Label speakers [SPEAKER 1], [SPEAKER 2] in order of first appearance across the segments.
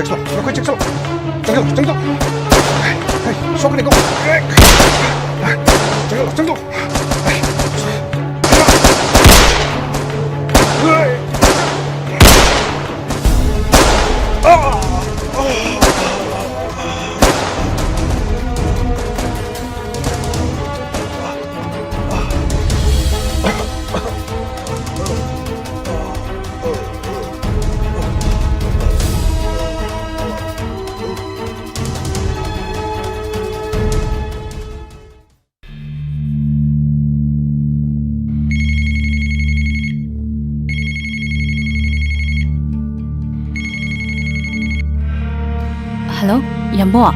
[SPEAKER 1] 찍어.快찍어. 정도. 쇼크 내고. 정도.
[SPEAKER 2] Hello, Yambo.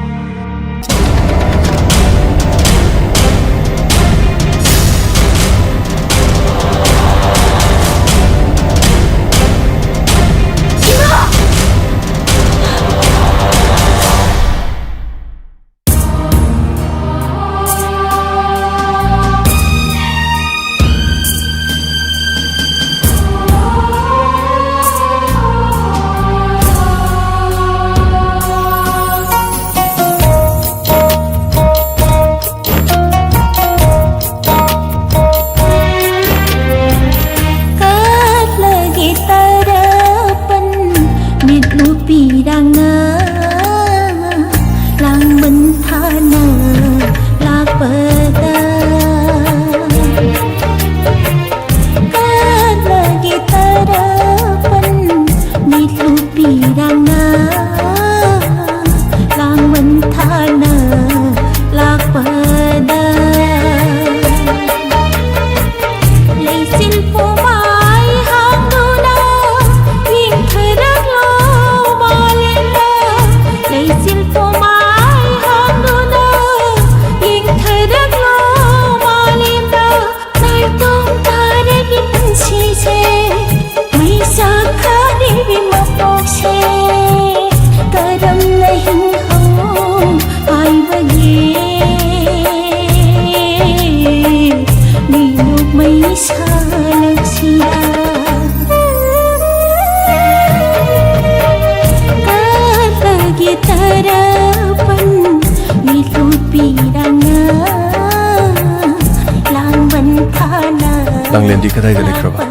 [SPEAKER 1] Langlendi kadai da lekraba.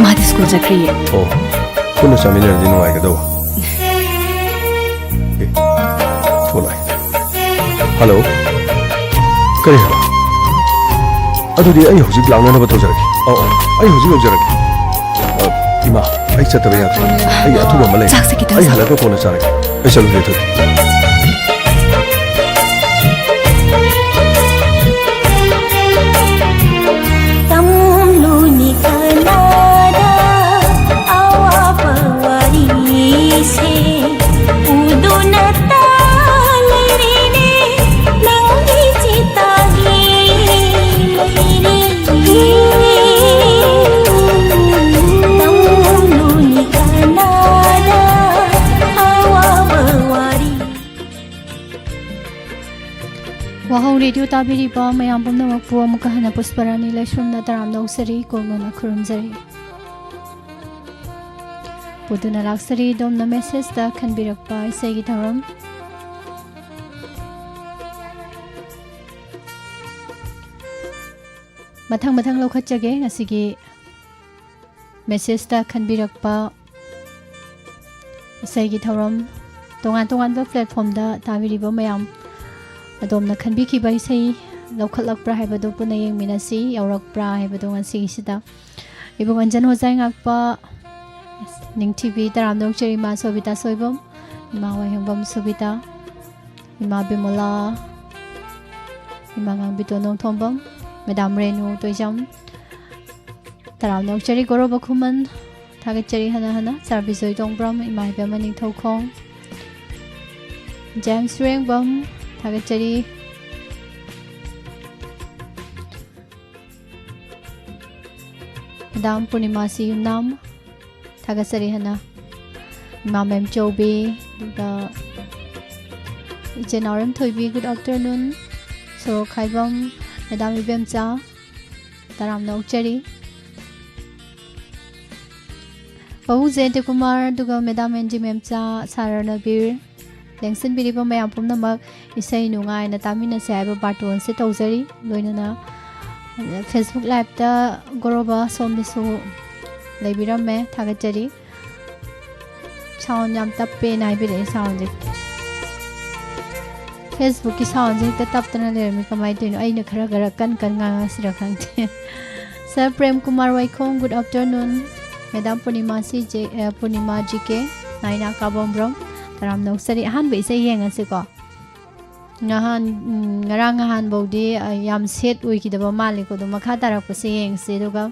[SPEAKER 2] Madi school zakri.
[SPEAKER 1] Oh. Kunna saminar din wai gado. Phone. Hello. Kare ha. Adudi ai hojik langna na bato jaraki. Oh. Ai hojik ho jaraki. Ima, ai chataba ya. Ai athu ba malai. Ai halaka kona charaki. Ai chalu le thu.
[SPEAKER 3] Wahong radio tabiri ba mayam pumna makpu amuka hana pusparani lashram na taram na usari kolno na kurumzari. Puduna laksari dom na message da KHANBIRKPA ESHEI gitaram. Matang lokhatjage ngasigi message da KHANBIRKPA ESHEI gitaram. Tongan ba platform da tabiri ba mayam adom na khanbiki bai sei lokhatlak pra haibado puna yeng minasi yaurak pra haibado ngasi sida ibung anjan hojai ngakpa ning tv taram dong cheri ma sobita soibom ma wa hengbam sobita ima bimola ima ngang bitonong thombam madam renu toijam taram dong cheri goro bakhuman thaga cheri hana service dong bram ima bema ning thokhong james rengbam Thagachari Madam Purnimasi Yunam Thagasari Hana Mamem Chobi the Ijenaram Thoibi good afternoon so Khaibam Madam Ibemcha Taram Nauchari Bahu Jayant Kumar duga Madam Angie Memcha Saranabir Lengsen Biriba Mayam Pumnamak Isai Nungai na Tamina Saiba Barton se tawzari loinana Facebook Live ta Goroba somnisu leibirame thagachari sound yam tappe nai bire sound je Facebook ki sound je ta taptana lermi kamai tino aina khara gara kan nga sira khangte Sir Prem Kumar Waikong, good afternoon. Madam Purnima CJ Purnima GK Naina Kabombrom Taram no sari han be say yang asiko ngahan ngarang ngahan bodi yam set wiki da mali ko do makha tarak pa sayeng se doga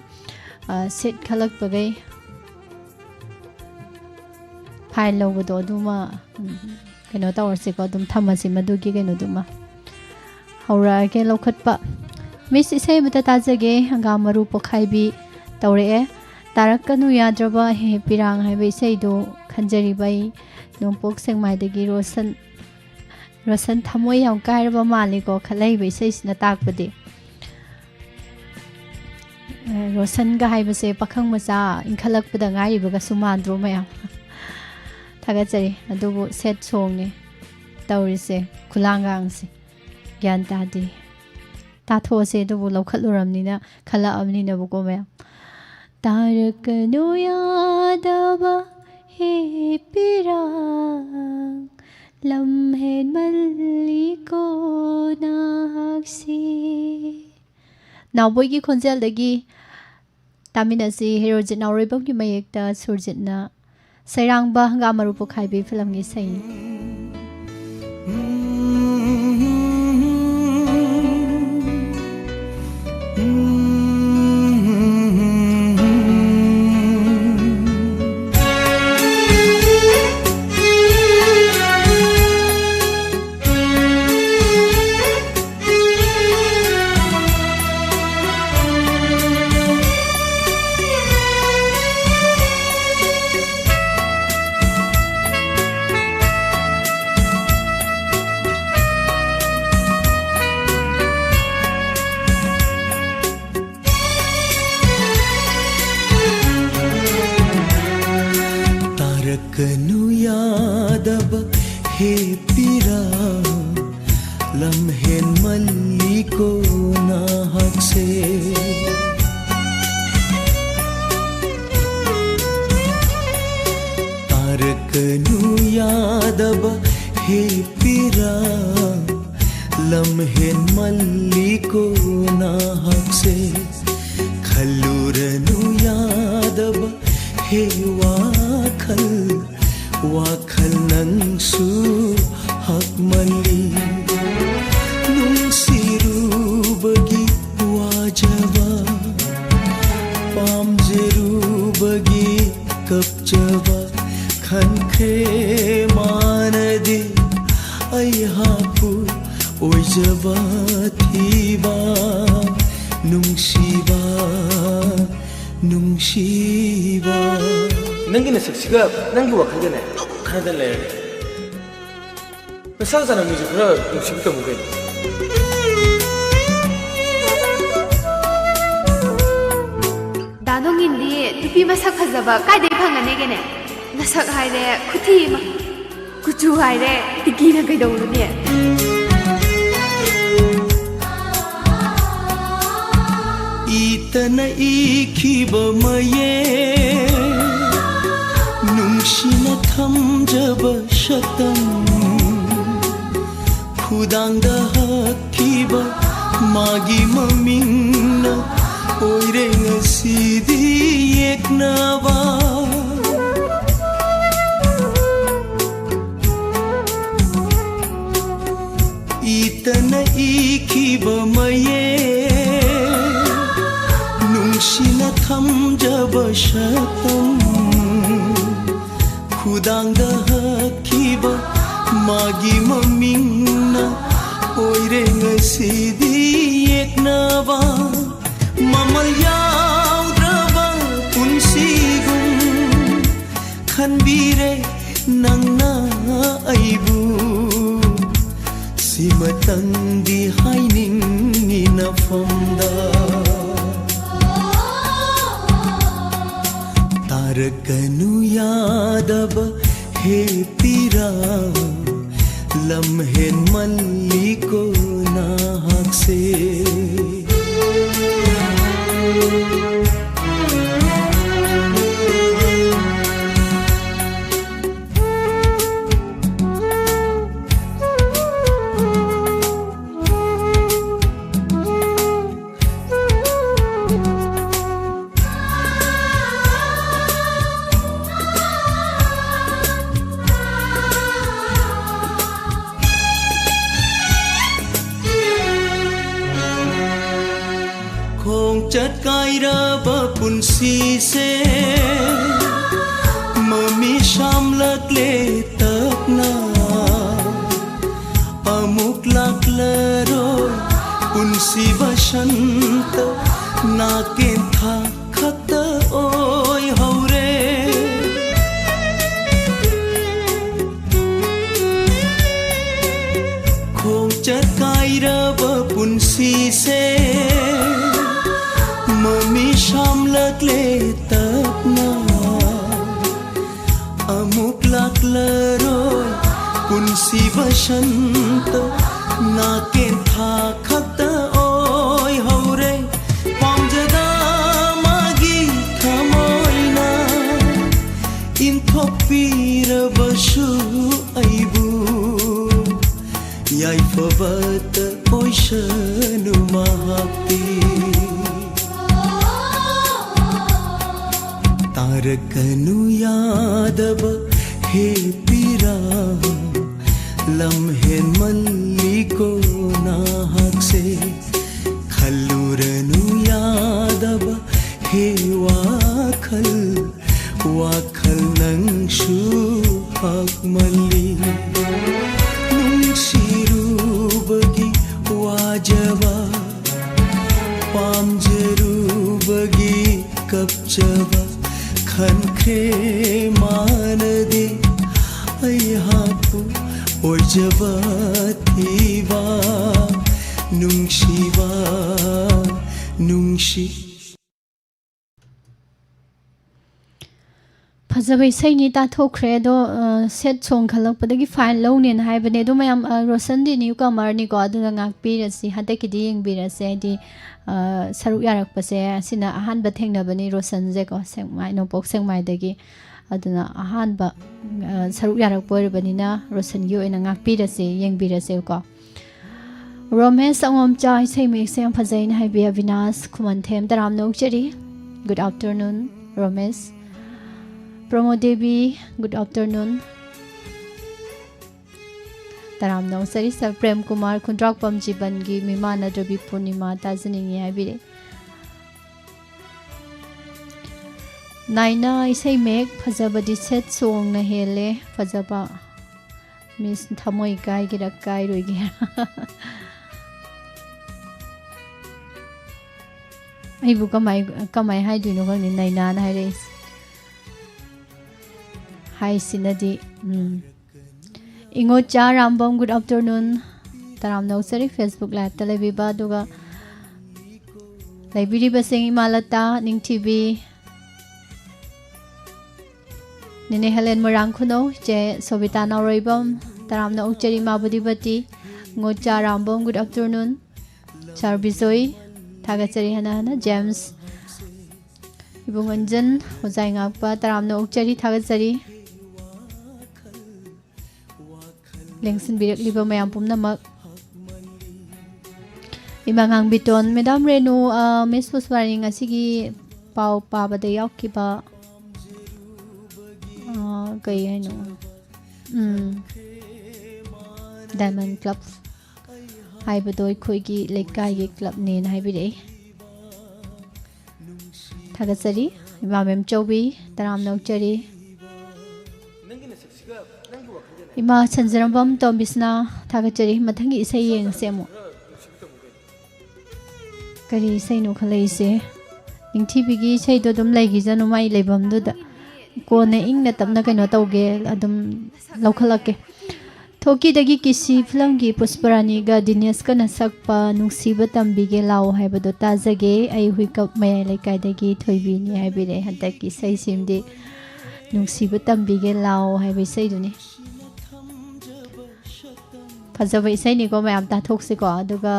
[SPEAKER 3] set khalak pagai file lo do duma keno tawar se ko dum thamasi madugi keno duma haura ke lokhat pa Miss Isai Mata Tajage Hangamaru Pokhaibi Taure Tarakanu Yadraba He Pirang Highway Saido Kanjari Bai Numpok Seng Maidagi Rosan Tamoy Yang Kairaba Maliko Kalai Basis Natak Badi Rosan Gaibase Pakang Maza in Kalak Padangai Bagasumandro Maya Tagajari Adobo Set Songi Taurise Kulangangsi Gyantadi Tato se do lo khaluram ni na khala amni na buko me tarak no yadaba he pirang lamhen maliko naksi now boy ki khonjal dagi tamina si hero jit now rebok ki mayek ta surjit na sairang ba hanga maru pokhai be film gi sai
[SPEAKER 4] Kanu yadab he pira lamhen maliko nahak se tarakanu yadab he pira lamhen maliko nahak se khaluranu yadab he wakhal nangsu hakmali nungsirubagi wajaba pamjerubagi kapjaba khankhe manadi ai hapu ojaba thiba nungshiba
[SPEAKER 5] Nangi na saksiga nangi wakhalga na khanadan le Masal sana music ra musik ta mugai
[SPEAKER 6] Danong indi tupi masak phajaba kai dei phangane gene nasak haire khuthi ma kuchu haire tiki na kai dawru ne
[SPEAKER 4] itana ikhiba maye nungshina thamjaba shatam khudangda hakhiba magi mamingna oire ngasidi eknawa itana ikhiba maye nungshina thamjaba shatam khudangda hakhiba magi mamingna oire ngasidi eknawa mamal yaudraba punsigum khanbire nangna aibu simatangdi haining nafamda तारकनु Yadav हे पीरा लम्हेन मल्ली को नाहक से चटकाइरबा पुन्सी से mummy शामलकले तपना अमुक लाकलरो पुन्सी बसंत नाकेन था खत ओय हौरे खों चटकाइरबा पुन्सी से मम्मी शामलकले तपना अमुक लाकलरो पुन्सी बसंत नाकेन था खत ओय हौरे पामजदा मागी थमोयना इंथोपीरबसु अइबु याइफबत ओइशनु महापी तारकनु यादब हे पीरा लम्हेन मल्ली को नाहक से खल्लुरनु यादब हे वाखल वाखल नंगशु हक मल्ली नुंगशिरुबगी वाजवा पामजरुबगी कपचवा खनखे मानदे अयहापु ओजबतीवा नुंगशिवा नुंगशि
[SPEAKER 3] फजब इसेनी ताथोख्रे दो सेट सोंग खलकपदगी फाइन लौनेन हाइबने दो मयाम रोशन दि न्यू कमरनी को अदुना ngakpirasi hadakidi yengbirase adi saruk yarakpase asina ahanba thengnabani rosan je ko sengmai no pok sengmai dagi aduna ahanba saruk yarak poirbanina rosan gi oina ngakpirase yengbirase ko romance angom cha isei me sem phajain haibe Avinash khuman them taram no cheri good afternoon romance Promo Devi, good afternoon. Taram no sari sir Prem Kumar Kundrak Pamji Bangi Mimana Drabi Purnima Tazaningi Habire. Naina isay mek Fazaba di set song na hele Fazaba Miss Tamoy Kai Girak Kai Ruigira. Ibu kamay hai do no kang Naina na hai race. Hi Sinadi. Ingo cha Rambam, good afternoon. Taram no sari Facebook live televiba duga. Library basing Imalata ning TV. Nene Helen Morankuno, Je Sobita Nauribam, Taram no Cheri Mabudi Bati, Ngo cha Rambam, good afternoon. Charbizoi, Tagatari Hana, James. Ibunganjan, Uzangapa, Taram no Cheri Tagatari. Lengsin birak liba mayam pumnamak imangang biton Madam Renu Miss Puswari ngasigi pau pabada yaukiba kay ano Diamond Club haibadoy koigi lekay club nin haibide Tagasari Imamem Chobi Taram Nokchari Ima Sanjarambam Tombisna Tagachari Matangi Isaying Semo Kari say no Kalase Ing Tibigi say to them like is no my labum do the Kone ing the Tamnaka no toge Adam Localake थोकीदगी किसी film की पुष्परानी गा दिनेश का नसकपा नुसीबा तंबीगे लाओ हाइबदो ताजगे आई हुई cup मया लेकाइदगी थोइबिनी हाइबिरे हंतक की सही सिमदे नुसीबा तंबीगे लाओ हाइबे सहीदुनी फजब इसैनी को मैम ताथोक्से को अदुगा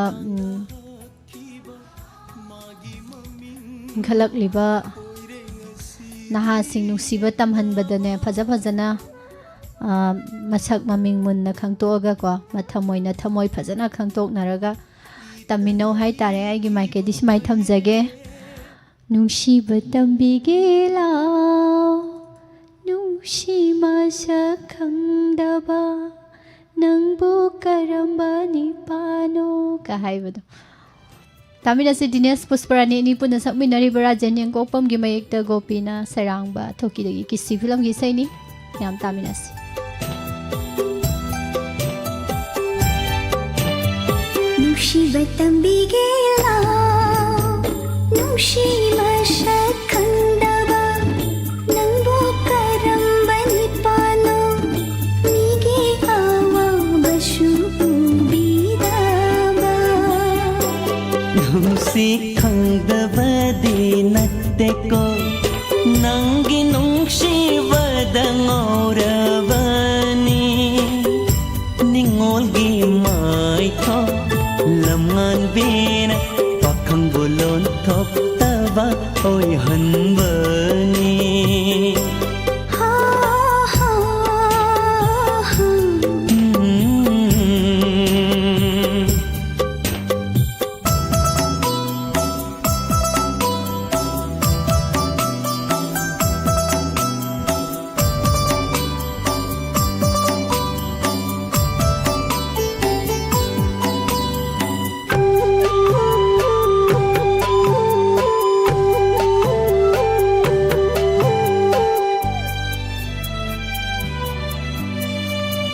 [SPEAKER 3] खलक लिबा नहा सिंह नुसीबा तमहनबदने फजा फजना मसक ममिंग मुन्ना खंगतोगा को मथमोइना थमोइ फजना खंगतोकनरगा तमिनो हाय तारे आइगी माइके दिसमाइ थमजगे नुसीबा तंबीगे लाओ नुसी मसक खंगदबा नंबो करम्बानी पानो का हाइबदो तामिना से दिनेश पुष्परानी नि पुना सकमिनरी बराजन यंगकोपम गी मयेक्ता गोपीना सरांगबा थोकीदगी किसी फिल्म गी सैनी याम तामिना से
[SPEAKER 7] नुसीबा तंबीगे लाओ नुसी मसक खंगदबा नंबो करम्बानी पानो मीगे आवा बशु बीदाबा
[SPEAKER 4] नुसी खंगदबदी नत्तेको नंगी नुंगशिबदा ngorabani ningolgi maitho lamngan bina pakhang bolon thop taba oi hanbani
[SPEAKER 7] ha ha ha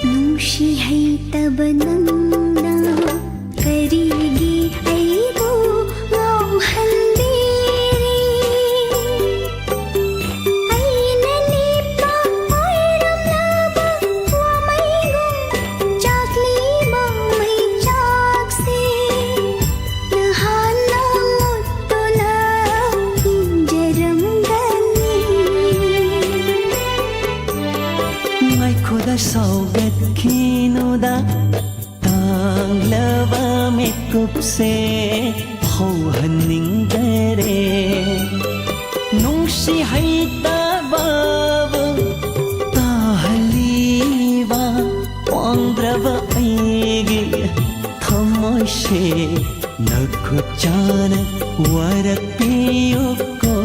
[SPEAKER 7] नुसी है तब नंदा करीगी ऐबो वाहंगेरी ऐननी पा ओइरम लाबा वामैगो चाकली मामै चाकसे नहाना मुत्तोला इंजरम गनी
[SPEAKER 4] ngai khoda saugat khinoda tanglava mekup se ho haning dare nungsi haita baba tahliwa wandrava aigi thamoshe nakhuchana warak piyoko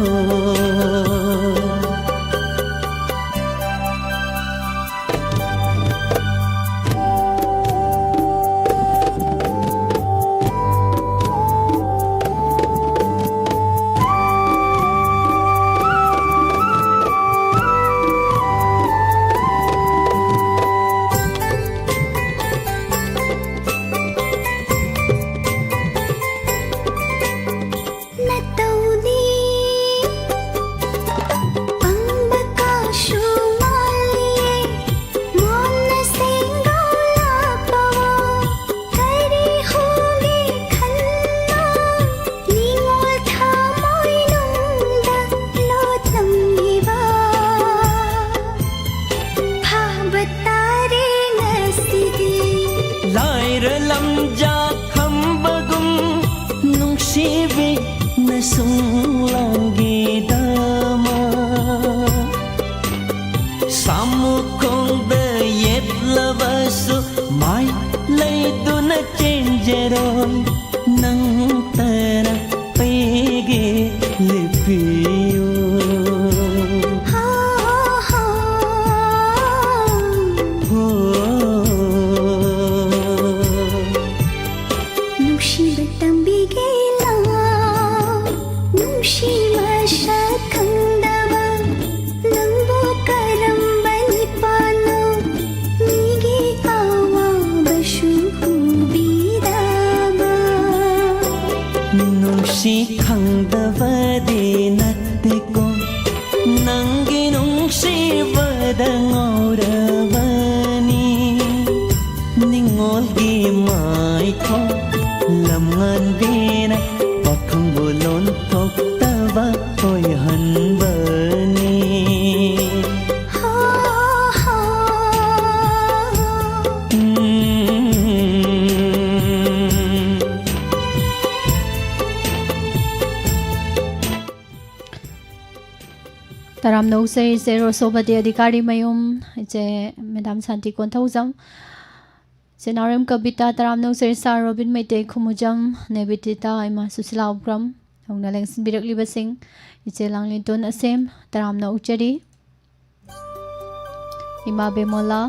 [SPEAKER 7] नतौदी
[SPEAKER 4] sung langi dama samukong de yet lavasu mai lay du na chenjeroy nang tara pege lepiyo
[SPEAKER 3] Taram no say zero sobati adhikari mayum je Madam Santi Konthaujam Senarim Kabita Taram no say Sar Robin Mete Kumujam Nebitita Ima Susila Ubram Hongna Lengsin Birak Libasing Iche Langlintun Asem Taram no Uchari Ima Bemola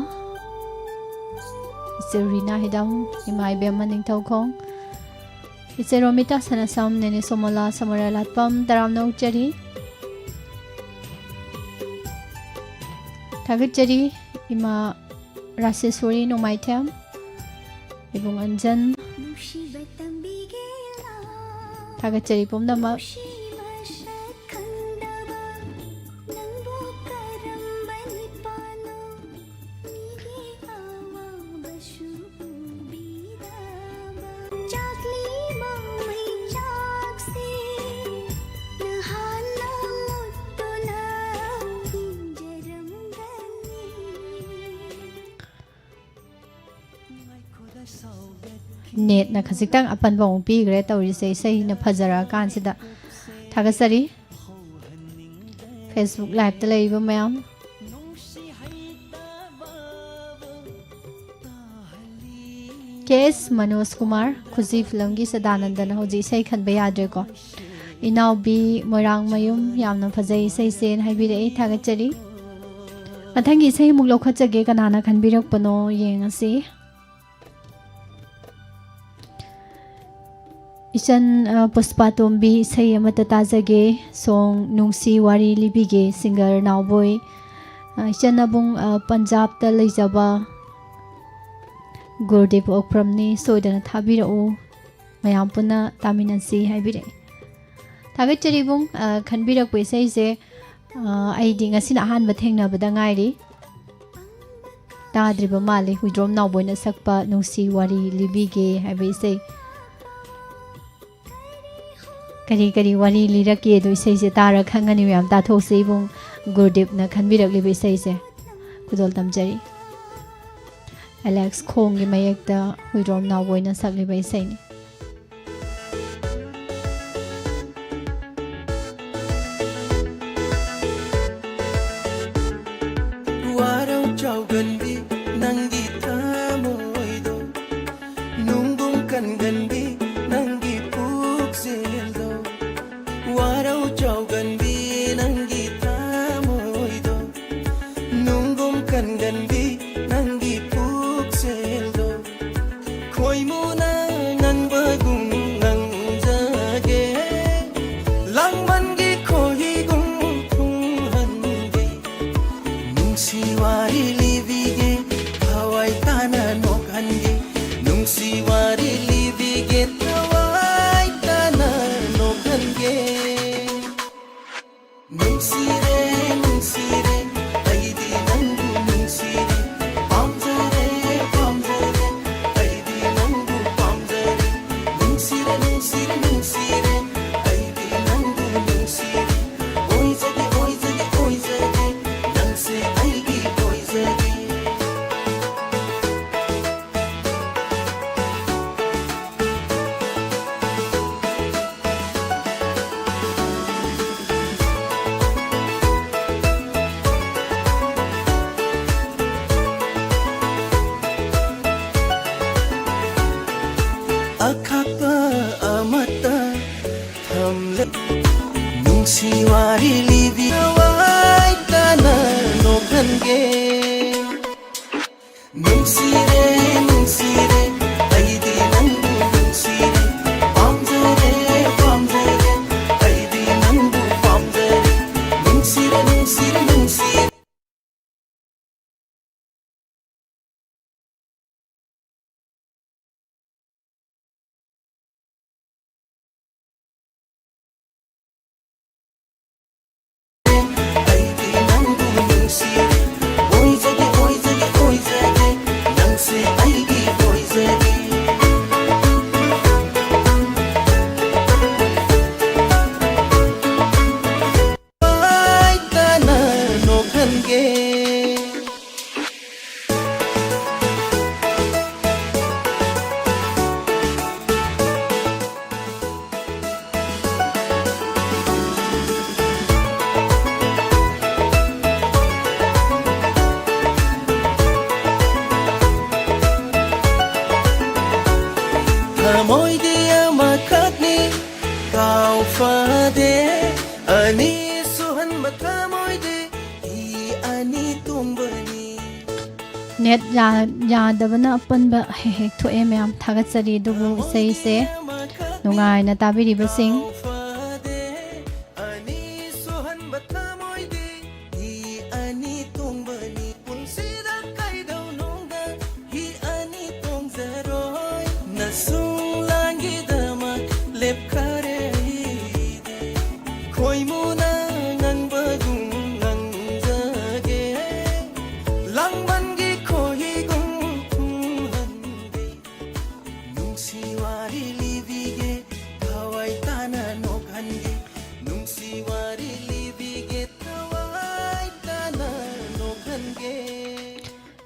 [SPEAKER 3] Iche Rina Hidam Ima Ibemaning Taukong Iche Romita Sanasam Nene Somola Samaralatpam Taram no Uchari Tagachari Ima Raseswari no Maitem Ibung Anjan Tagachari Pomdama Net na khazitang apan bong pi gre tawri sei na phajara kan sida thagasari Facebook live ta leiba mayam KS Manoj Kumar Khuji film gi sadanandana hoji sei khanba yadre ko inaw bi morang mayum yamna phajai sei sen haibire thagachari mathangi sei muk lokhachage kanana khanbirak pano yengasi Ishan Puspa Tombi say amata tajage song nungsi wari libige singer Nowboy Ishan abung Punjab ta leijaba Gurdev Okpramni soidana thabirao mayam puna taminansi haibire Thagachari bung khanbirak paisai se aidi ngasina ahanba thengnabada ngairi tadriba male huidrom Nowboy na sakpa nungsi wari libige haibise Kari kari wari liraki do isai se tara khangani myam ta thok se bung Gurdev na khanbirak libe isai se kudol tamjari Alex Khong gi mayak da huidrom Nowboy na sak libe isai ni
[SPEAKER 4] Warau jauganbi nangi tamoido nungung kan ganbi nangi pukseldo Warau jauganbi nangi tamoido nungum kan ganbi nangi pukseldo khoi muna nan bagung nang jage lang mangi khoi gung thung hange nungsi wari libige hawai tana nok hange nungsi wari libige hawai tana nok hange Nungsire, nungsire, aidi nangu nungsire Pamjare, pamjare, aidi nangu pamjare Nungsire, nungsire, nungsire, aidi nangu nungsire Oi jage, nangse aigi oi jage Akakpa amata thamle nungsi wari libi hawai tana nokhange nungsire nungsire aidi nangu nungsire pamjare pamjare aidi nangu pamjare nungsire nungsire nungsire Aidi nangu nungsire
[SPEAKER 3] net ꯌꯥꯗꯕꯅ ꯑꯄꯟꯕ ꯍꯦꯛ ꯊꯣꯛꯑꯦ ꯃꯌꯥꯝ ꯊꯥꯒꯠꯆꯔꯤ ꯑꯗꯨꯕꯨ ꯏꯁꯩꯁꯦ ꯅꯨꯡꯉꯥꯏꯅ ꯇꯥꯕꯤꯔꯤꯕꯁꯤꯡ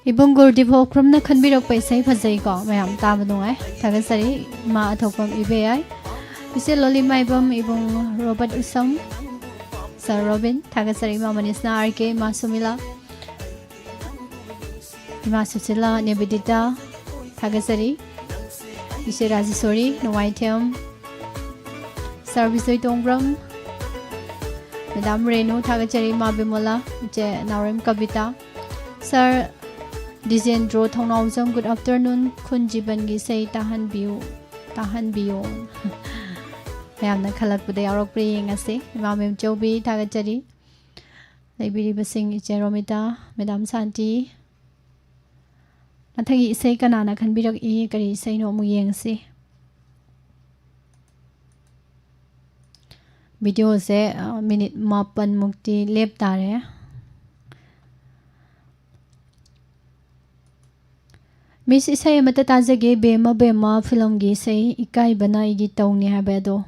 [SPEAKER 3] Ibung Gurdivo from the Kanbirok by Say Fazaigo, Mayam Tabanoi, Tagasari, Ma Atopum Ibeai, Mr. Loli Maibum, Ibung Robert Usam, Sir Robin, Tagasari Mamanisna Arke, Masumila, Masusila, Nebedita, Tagasari, Mr. Razisori, Noaitium, Sir Visoitombrum, Madame Renu, Tagasari Mabimola, Narim Kabita, Sir Dizendro Thongnawjam, good afternoon. Kunjibangi say tahan biu. Mayamna khalakpuda yarok praying ase. Imamim Jobi Tagajari. Laibiri basing Jeromita, Madam Santi. Nathangi say kanana kanbirak I kari say no muyeng se. Video se minute mapan mukti lep tare. Miss Isay matatazage bema film gi say ikai bana igi tawni habedo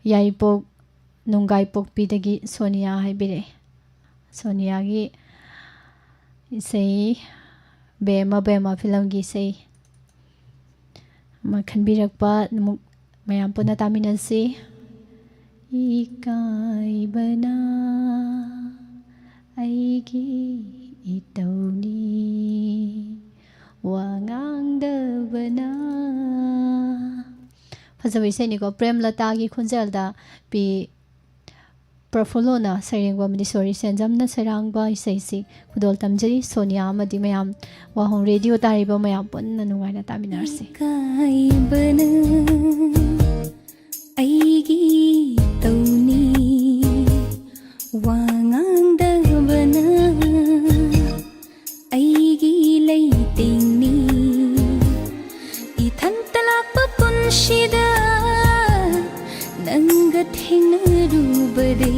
[SPEAKER 3] yaipok nungai pok pidagi Sonia haibire Sonia gi isay bema film gi say makhanbirakpa mayam puna taminansi ikai bana aigi itawni Wangang Devana Fazawi Seniko Prem Latagi Kunzelda Be Profulona Saringwa Medisori Senzamna Sarangba Isaisi Kudol Tamjari Sonia Madimayam Wahong Radio Tariba Mayam Pun Nanuana Taminarsi
[SPEAKER 7] Kai Bana Aigi Tawni Wangang Devana Aigi Laytingni Ithantalapa punshida Nangathingnarubade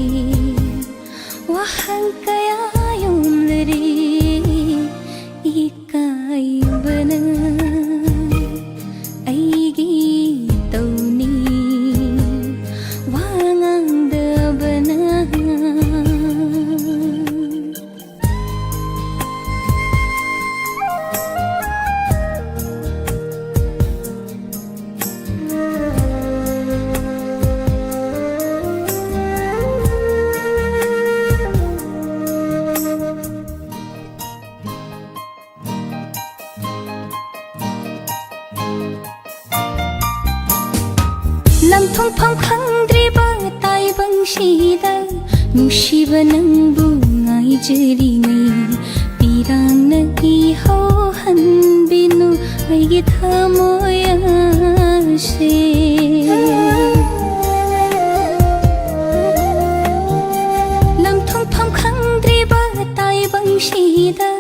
[SPEAKER 7] Wahang kaya yomlare Ikai bana Aigi tawni Wangang dabana Lamthong phang khangdriba tai bangshida nushiba nangbu ngai jeri ngai pirang nagi ho hanbinu aigi thamoya se Lamthong phang khangdriba tai bangshida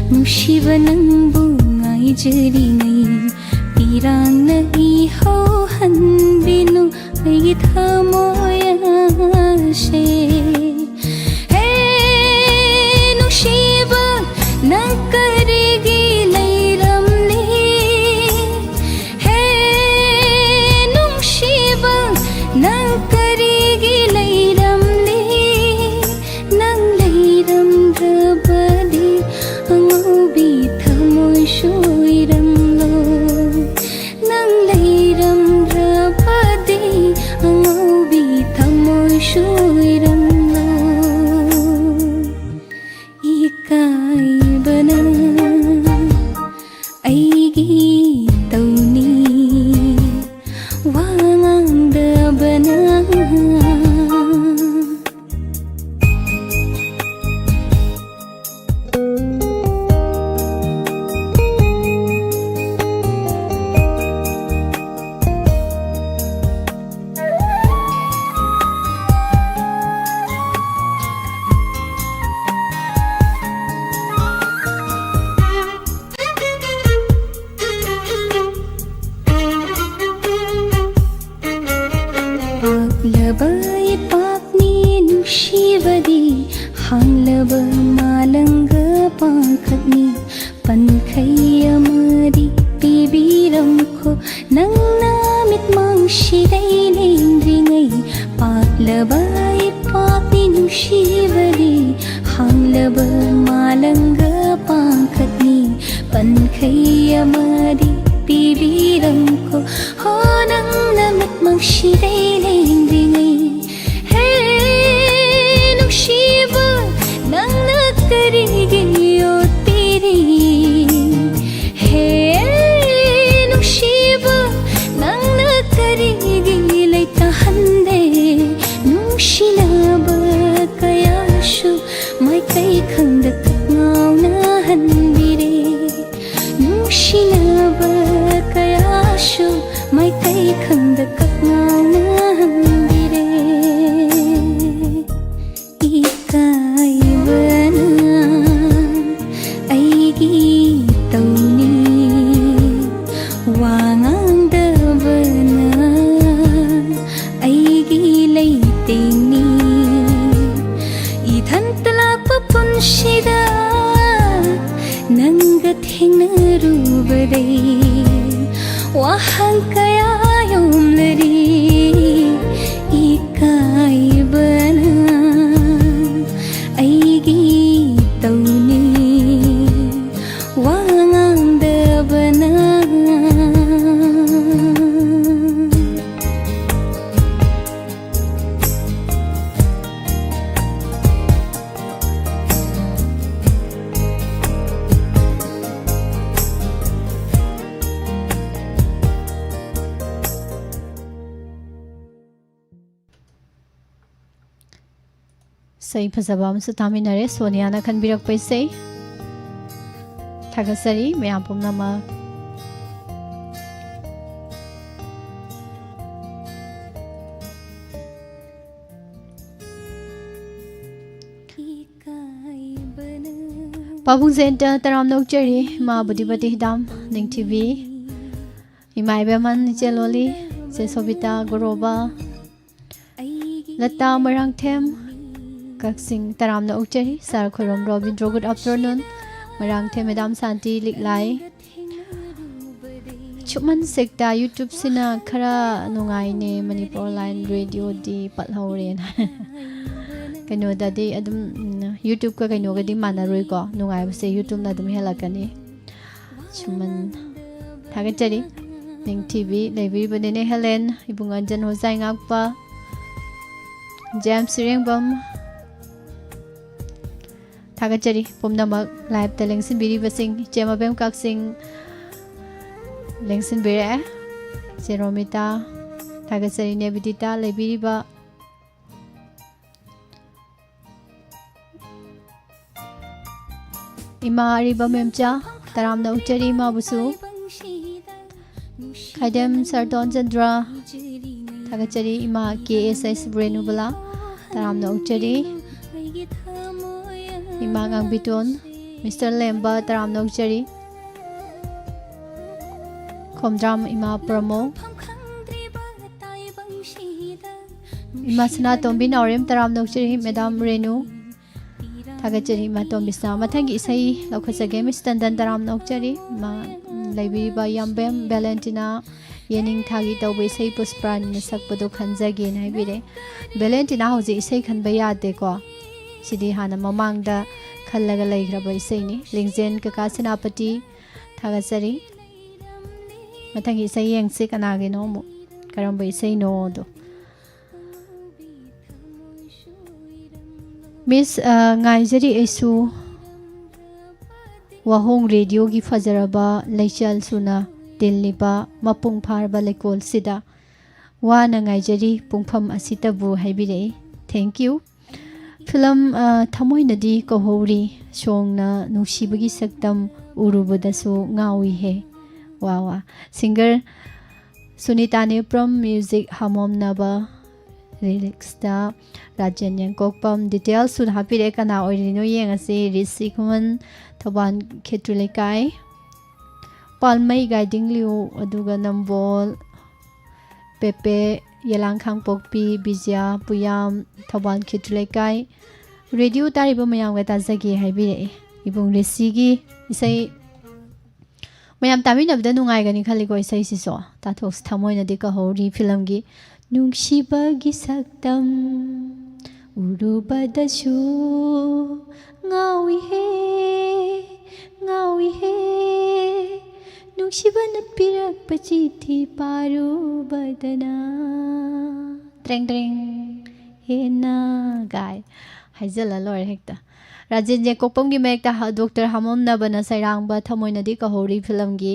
[SPEAKER 7] nushiba nangbu ngai jeri ngai pirang nagi ho hanbinu aigi thamoya se Hey nushiba nang karigi leiramne Hey nushiba nang karigi leiramne Nang leiram drabadi angobi thamoy shoiramlo Nang leiram drabadi angobi thamoy shoiram पनखै अमदि पिबिरमको हो नंगना मितमंसिदै लेंग्रिङै हे नुंसिबा नंगना करिगि योत्पिरि हे नुंसिबा नंगना करिगि लैतहन्दे नुंसिनाबा कयासु माइकै खंदा ngawna hanbire nungsinaba kayashu maikai khangda ngawna hanbire ikaibana aigi tauni wangangdabana aigi leitengni idhantala punshida nanga thengnarubadai wahang kaya yomlari ikaibana aigi tauni wangangdabana
[SPEAKER 3] सही फजबा अमसु तामिनरे सोनियाना खनबिरकपा इसै थागसरी मयाम पुमनामा पाबुंग जेंटा तराम नौचरी मा बुदिबती हिदाम निंग TV EMI बेमन चेलोली से सोबिता गोरोबा लता मरांग थेम कक्सिंग तराम नौचरी सर खोरम रविंद्र गुड आफ्टरनून मरांग थे मैडम शांति लिखलाई चुमन सेक्टा यूट्यूब सिना खरा नुंगाइने मणिपुर लाइन रेडियो दी पलहौरेन कनो दादी अदम यूट्यूब का कनो गदी मानरोय को नुंगाइबसे यूट्यूब ना दम हेलाकनी चुमन थागचरी निंग टीवी लेबी बनेने हेलेन इबुंग अंजन होजाय ngakpa जेम्स रेंगबम थागचरी पुमनमक लाइव ता लेंसिन बिरिबसिंग चेमाबेम काक्सिंग लेंसिन बिरे जेरोमिता थागचरी नेबिदिता लेबिरिबा इमा अरिबा मेमचा तराम नौचरी मा बुसु खाइदम सरदोन चंद्रा थागचरी इमा KSS ब्रेनुबला तराम नौचरी इमा गांगबिटोन मिस्टर लेम्बा तराम नौचरी खोमद्राम इमा प्रमो इमा सना तोंबी नौरेम तराम नौचरी मैडम रेनु थागचरी इमा तोंबिसना मथंगी इसई लौखसगे मिस्टंदन तराम नौचरी मा लेबिबा यम्बेम वैलेंटिना येनिंग थागी तौबे इसई पुष्प्रान सकपदो खनजगे नाइबिरे वैलेंटिना हौजे इसई खनबा यादे को सिदी हाना ममांगदा खल्लगा लैग्रबा इसैनी लिंगजेन कका सेनापति थागचरी मथंगी इसै येंगसे कनागे नो मु करंबा इसै नो दो miss ngaijari aisu wahong radio gi fajaraba leichal suna tilliba mapung pharba lekol sida wana ngaijari pungpham asitabu haibire thank you film thamoi nadi kohori songna nungsibagi saktam urubadasu ngawi he wawa singer sunita ne from music hamom naba lyrics ta rajan yang kokpam details sun hapire kana orino yengase risi kuman thoban khetrulekai palmai guiding liu aduga nambol pepe yelang khang pokpi bijya puyam thoban khetrulekai radio tariba mayam ga tajagi haibire ibung risi gi isai mayam taminabda nungai gani khali ko isai siso ta thoks thamoi na dika hori film gi nungsibagi saktam urubadasu ngawi he ꯅꯨꯡꯁꯤꯕꯅ ꯄꯤꯔꯛꯄ ꯆꯤꯊꯤ ꯄꯥꯔꯨꯕꯗꯅ ꯇ꯭ꯔꯦꯡ ꯇ꯭ꯔꯦꯡ ꯍꯦꯟꯅ ꯒꯥꯏ ꯍꯥꯏꯖꯜꯂ ꯂꯣꯏꯔꯦ ꯍꯦꯛꯇ Rajen ꯌꯦꯀꯣꯛꯄꯝꯒꯤ ꯃꯌꯦꯛꯇ doctor ꯍꯥꯃꯣꯝꯅꯕꯅ ꯁꯩꯔꯥꯡꯕ ꯊꯃꯣꯏꯅꯗꯤ ꯀꯧꯍꯧꯔꯤ ꯐꯤꯂꯝꯒꯤ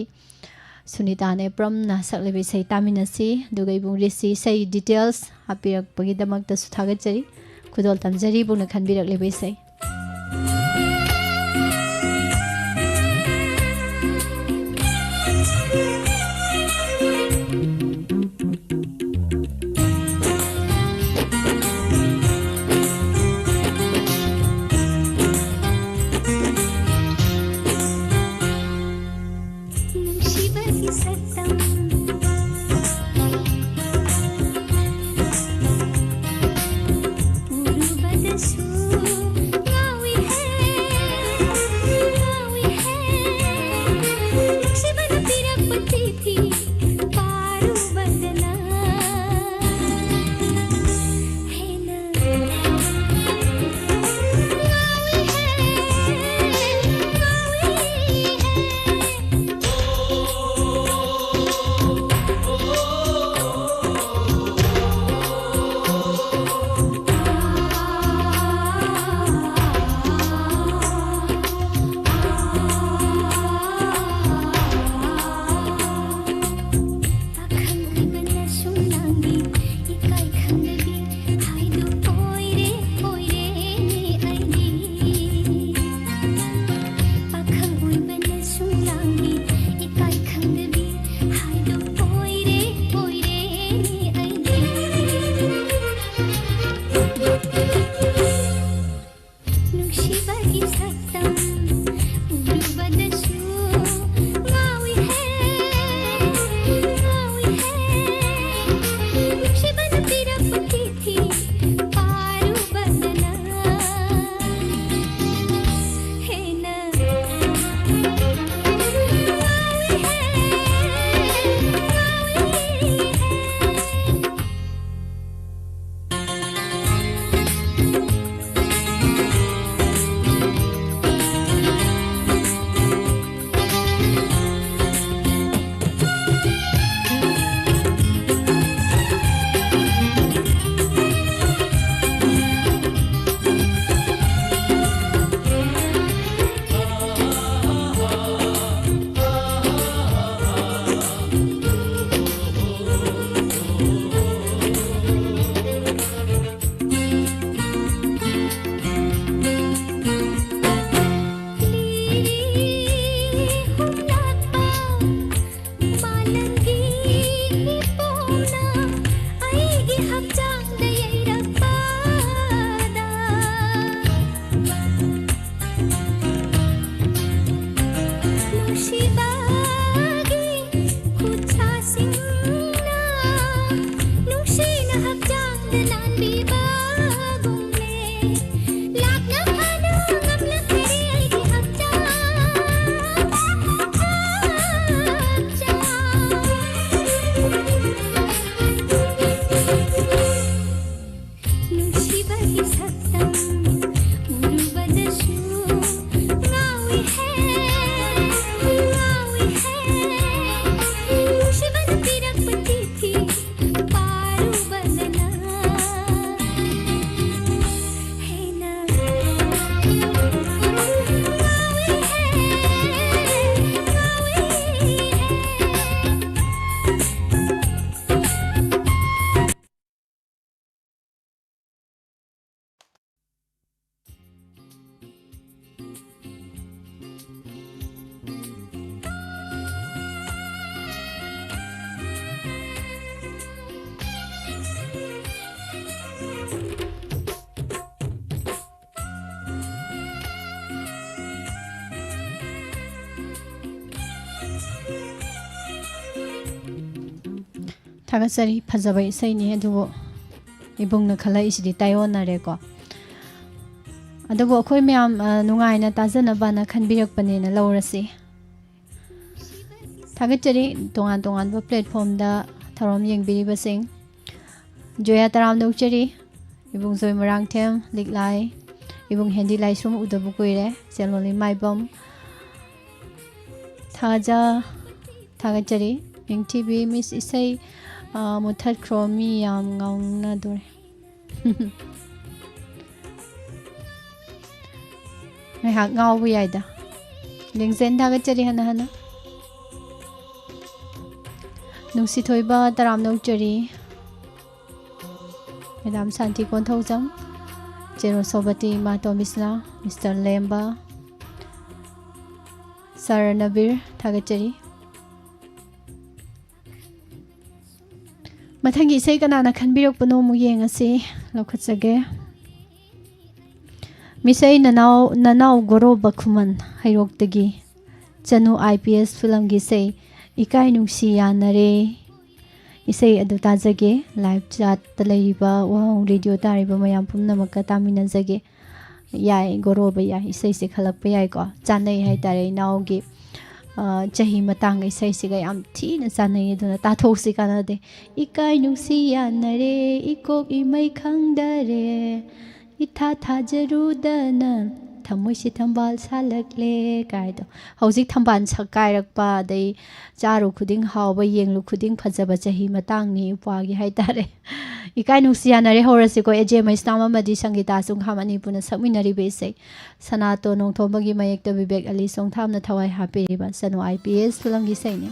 [SPEAKER 3] ꯁꯨꯅꯤꯇꯥꯅꯦ ꯄ꯭ꯔꯝꯅ ꯁꯛꯂꯤꯕ ꯏꯁꯩ ꯇꯥꯃꯤꯟꯅꯁꯤ ꯑꯗꯨꯒ ꯏꯕꯨꯡ ꯔꯤꯁꯤ ꯏꯁꯩ ꯗꯤꯇꯦꯜꯁ ꯍꯥꯞꯄꯤꯔꯛꯄꯒꯤꯗꯃꯛꯇꯁꯨ ꯊꯥꯒꯠꯆꯔꯤ ꯈꯨꯗꯣꯜ ꯇꯝꯖꯔꯤ ꯏꯕꯨꯡꯅ ꯈꯟꯕꯤꯔꯛꯂꯤꯕ ꯏꯁꯩ ꯊꯥꯒꯠꯆꯔꯤ ꯐꯖꯕ ꯏꯁꯩꯅꯤ ꯑꯗꯨꯕꯨ ꯏꯕꯨꯡꯅ ꯈꯜꯂꯛꯏꯁꯤꯗꯤ ꯇꯥꯏꯑꯣꯟꯅꯔꯦꯀꯣ ꯑꯗꯨꯕꯨ ꯑꯩꯈꯣꯏ ꯃꯌꯥꯝ ꯅꯨꯡꯉꯥꯏꯅ ꯇꯥꯖꯅꯕꯅ ꯈꯟꯕꯤꯔꯛꯄꯅꯦꯅ ꯂꯧꯔꯁꯤ ꯊꯥꯒꯠꯆꯔꯤ ꯇꯣꯉꯥꯟ ꯇꯣꯉꯥꯟꯕ ꯄ꯭ꯂꯦꯠꯐꯣꯝꯗ ꯊꯧꯔꯝ ꯌꯦꯡꯕꯤꯔꯤꯕꯁꯤꯡ ꯖꯣꯌꯥ ꯇꯔꯥꯝ ꯅꯧꯆꯔꯤ ꯏꯕꯨꯡ ꯖꯣꯏ ꯃꯔꯥꯡꯊꯦꯝ ꯂꯤꯛꯂꯥꯏ ꯏꯕꯨꯡ ꯍꯦꯟꯗꯤ ꯂꯥꯏꯁ꯭ꯔꯨꯝ ꯎꯗꯕ ꯀꯨꯏꯔꯦ ꯆꯦꯂꯣꯂꯤ ꯃꯥꯏꯕꯝ ꯊꯥꯖ थागतरी यंगटीबी मिस इसे मुथत क्रोमी याम गाउना दोरे मैं हाँ गाँव भी आया था लिंगजेन थागतरी हना हना नुसी थोइबा तराम नौचरी मैडम शांति कोंथौजम जेरो सोबती मातो मिस्ला मिस्टर लेम्बा सर नबीर थागतरी मथंगी इसे कनाना खनबिरकपनो मु येंगसे लौखतजगे मिसै ननाव गोरो बखुमन हैरोक्तगी चनु IPS फिल्म गी से इकाई नुसी यानरे इसे अदु ताजगे लाइव चाट तलेरिबा वाहोंग रेडियो तारिबा मयाम पुमनमक तामिनजगे याय गोरोब याय इसे से खलक याय को चानै हाय तारे नावगी चाही मतंग इसे सिगा याम थीन चानै दुना ताथोक्सि कानादे इकाई नुसी यानरे इकोक इमै खंगदरे इथा थाजरुदना थमोइसि थंबाल सालकले कायदो हौजिक थंबान सकायरकपा दei चारु खुदिंग हावबा येंगलु खुदिंग फजबा चाही मतंगनी उपागी हायतारे इकाई नुसियानरे होरसिको एजे मैस्नामा मदि संगीता सुंखामनी पुना सकमिनरी बेसे सनातो नोंथोबगी मयेक्तो विवेक अली सोंथामना थवाई हापेरिबा सनो IPS फिल्म गी सैने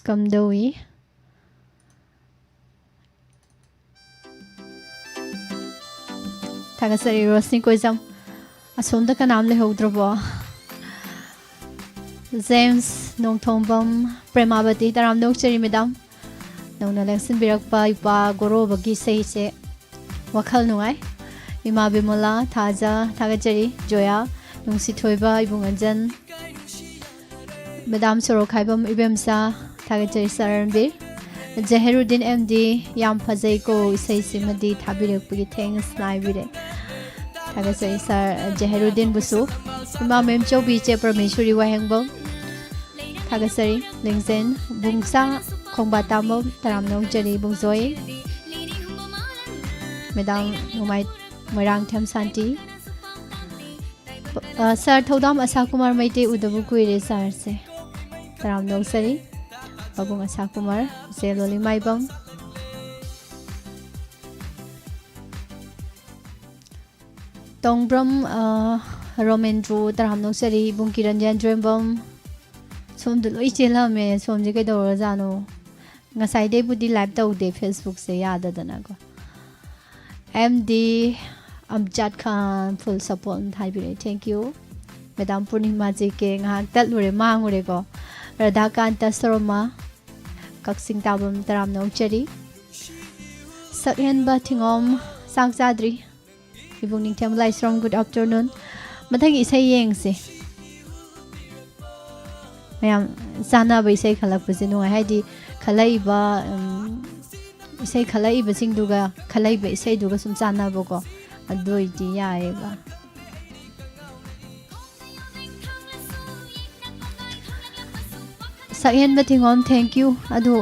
[SPEAKER 3] text kam doi Thagasari Rosni Koizam Asunda ka naam le hodrabo James Nongthombam Premabati taram nokchari madam Nongna leksin birakpa ipa goro bagi sei se wakhal nuai Ima Bimola Thaja Thagachari Joya Nungsi Thoiba Ibung Anjan Madam Sorokaibam Ibemsa Thagachari Saranbir Jahiruddin MD Yam Phajai ko isai simadi thabirakpagi thanks naibire Thagachari Sar Jahiruddin Busu Ima Mem Chobi Che Parameshwari Wahengbam Thagachari Lingzen Bungsa Khongbatamom Taramnong Jari Bungzoi Madam Numai Marang Tham Santi Sir Thodam Asakumar Maite Udabu Kuire Sar se Taram Nogsari Babung Asakumar Zeloli Maibam Tongbram Romendru Taram Nogsari Bunkiranjan Drembam Som Duloi Chela me Som Jike Dorazano Ngasai de Budi Live Taude Facebook se Yada Danago MD Amjad Khan full support Thai thank you Madam Purnima ji ke ngak tat lure mangure ko Radhakanta Saroma Kaksing Tabam Taram Nongchari Sakhen ba thingom Sakjadri Ibung Ningthem Lai Strong good afternoon Mathang isai yeng se Mayam sana ba isai khalak pase no haidi khalai ba isai khalai ba sing duga khalai ba isai duga sum sana bo ko adoi di yae ba Sakhen ba thingom thank you adu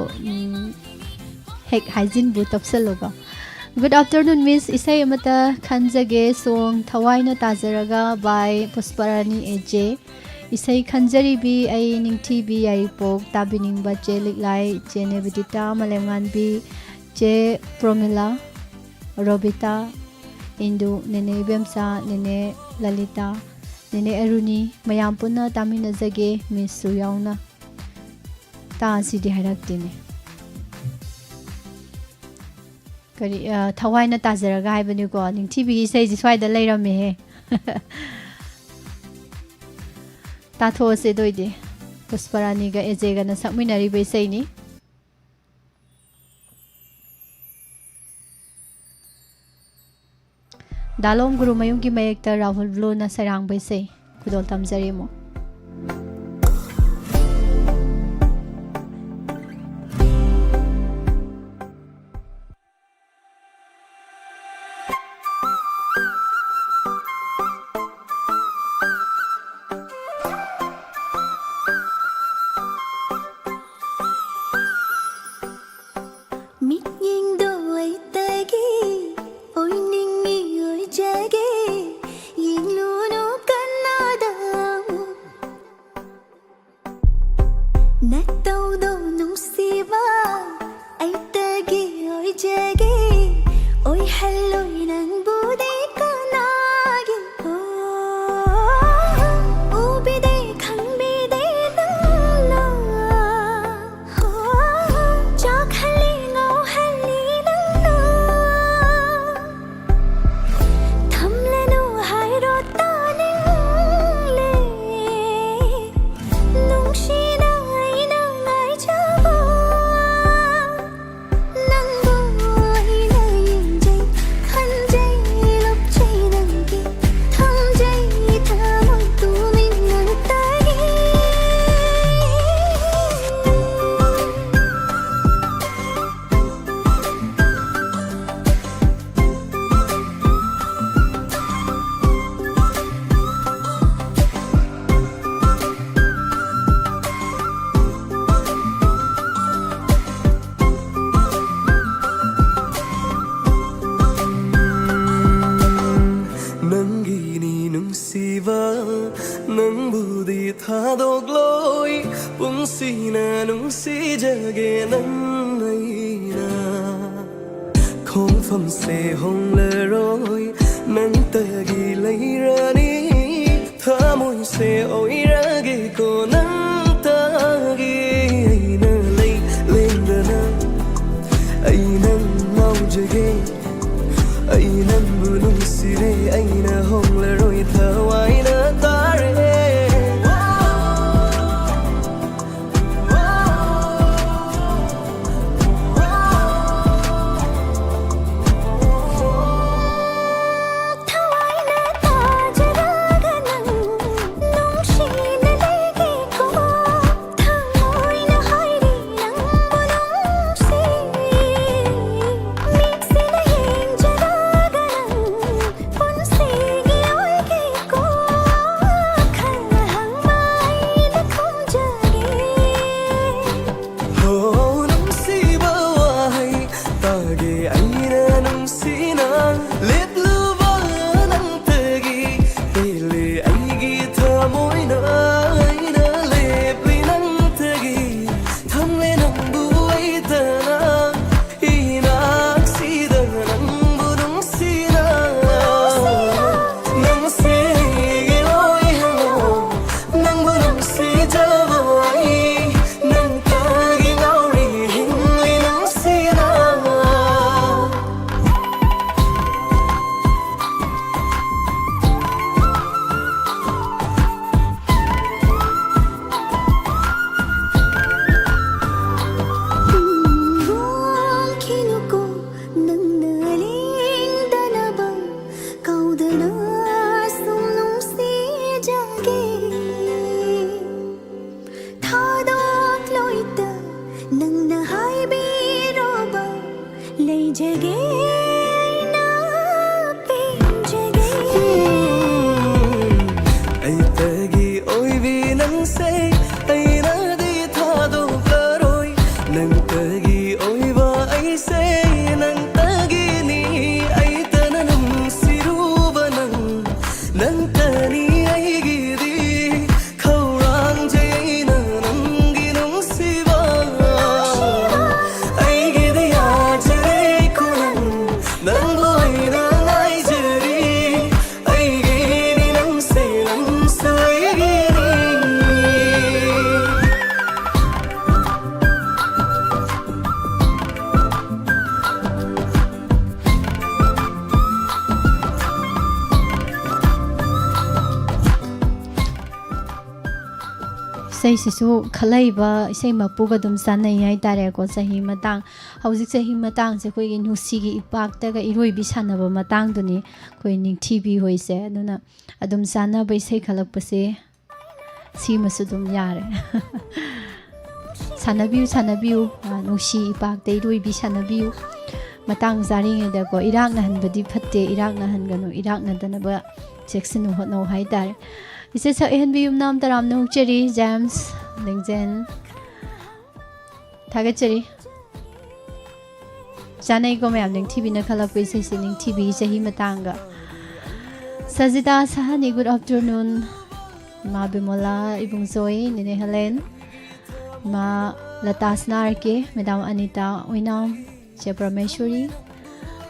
[SPEAKER 3] hek hygiene bu tapsalo ba Good afternoon Miss isai amata khanjage song thawai na tajaraga by Pusparani AJ Isai Khanjari bi ai ningthi bi ai pok tabining ba che liklai che nebidita malemngan bi che Promila Robita Indu nene Bemsa nene Lalita nene Aruni mayam punna tamina jage Miss Suyauna ta si di harak dine kari thawai na tajaraga haibani ko ningthi bi isai ji swai da leirame he Tatho se doide Pusparani ga AJ ga na sakminari be sei ni Dalom Guru Mayung ki mayekta Rahul Vlo na sarang be sei kudol tamjari mo
[SPEAKER 4] se oi ra ge ko nang ta ge na lei re aina honglaroi thawaina tare
[SPEAKER 3] Say sisu khalaiba say mapuga dum sanai hai tare ko sahi matang hauzik sahi matang se koi nusi gi ipak ta ga iroi bi sanaba matang duni koi ning tv hoi se aduna adum sana bai sai khalak pase si masudum yare sanabiu nusi ipak te iroi bi sanabiu matang zari da ko irak na han badi phatte irak na han ganu irak na dana ba section ho no hai tare इसे सहन भी नाम तराम ने उचरी James लिंगजेन थागे चरी जाने को मैं आमने टीवी न खला पैसे से निंग टीवी सही मतांगा सजिता सहनी गुड आफ्टरनून मा बिमोला इबुंग जोई निने हलेन मा लतास नार के मैडम अनीता ओइनाम चे परमेश्वरी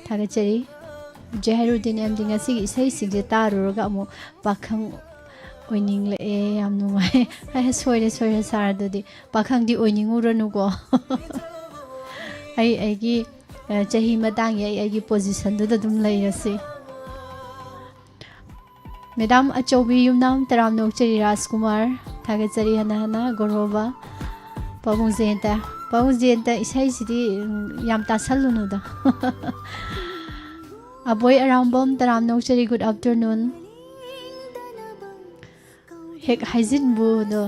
[SPEAKER 3] थागे चरी जहरुद्दीन एमदिंग असि इसे सिंजे तारुगा अमु पाखंग ओइनिंग ले याम नुंगाई हाय सोइरे सार ददि पाखंग दि ओइनिंग उरनु को आई की चाही मतांग आई की पोजीशन दु दुम लैरसि मैडम अचौबी युमनाम तराम नोकचरी राजकुमार थागेचरी हना गोरोबा पाबुजेंता इसै सिदि याम तासलुनु दा अबोय अरामबम तराम नोकचरी गुड आफ्टरनून हेक हाइजिन बुदो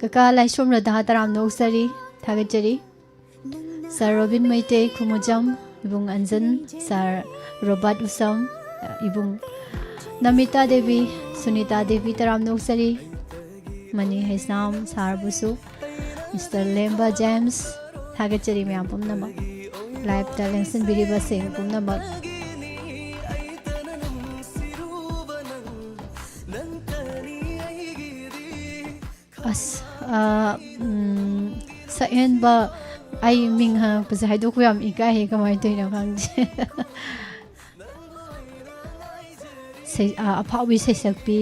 [SPEAKER 3] कका लाइसोम रदा तराम नोकचरी थागेचरी sir Robin Meitei Khumujam Ibung Anjan sir Robert Usham Ibung Namita Devi Sunita Devi तराम नोकचरी मनी हैसनाम सारबुसु मिस्टर लेम्बा जेम्स थागेचरी मैम पुमनमक लाइव टैलेंसन बिरिबा से पुमनमक अस सहेनबा आई मिंग हा पसे हाइदो को याम इका हे कमाय तोइना खांजे से अफावी से सकपी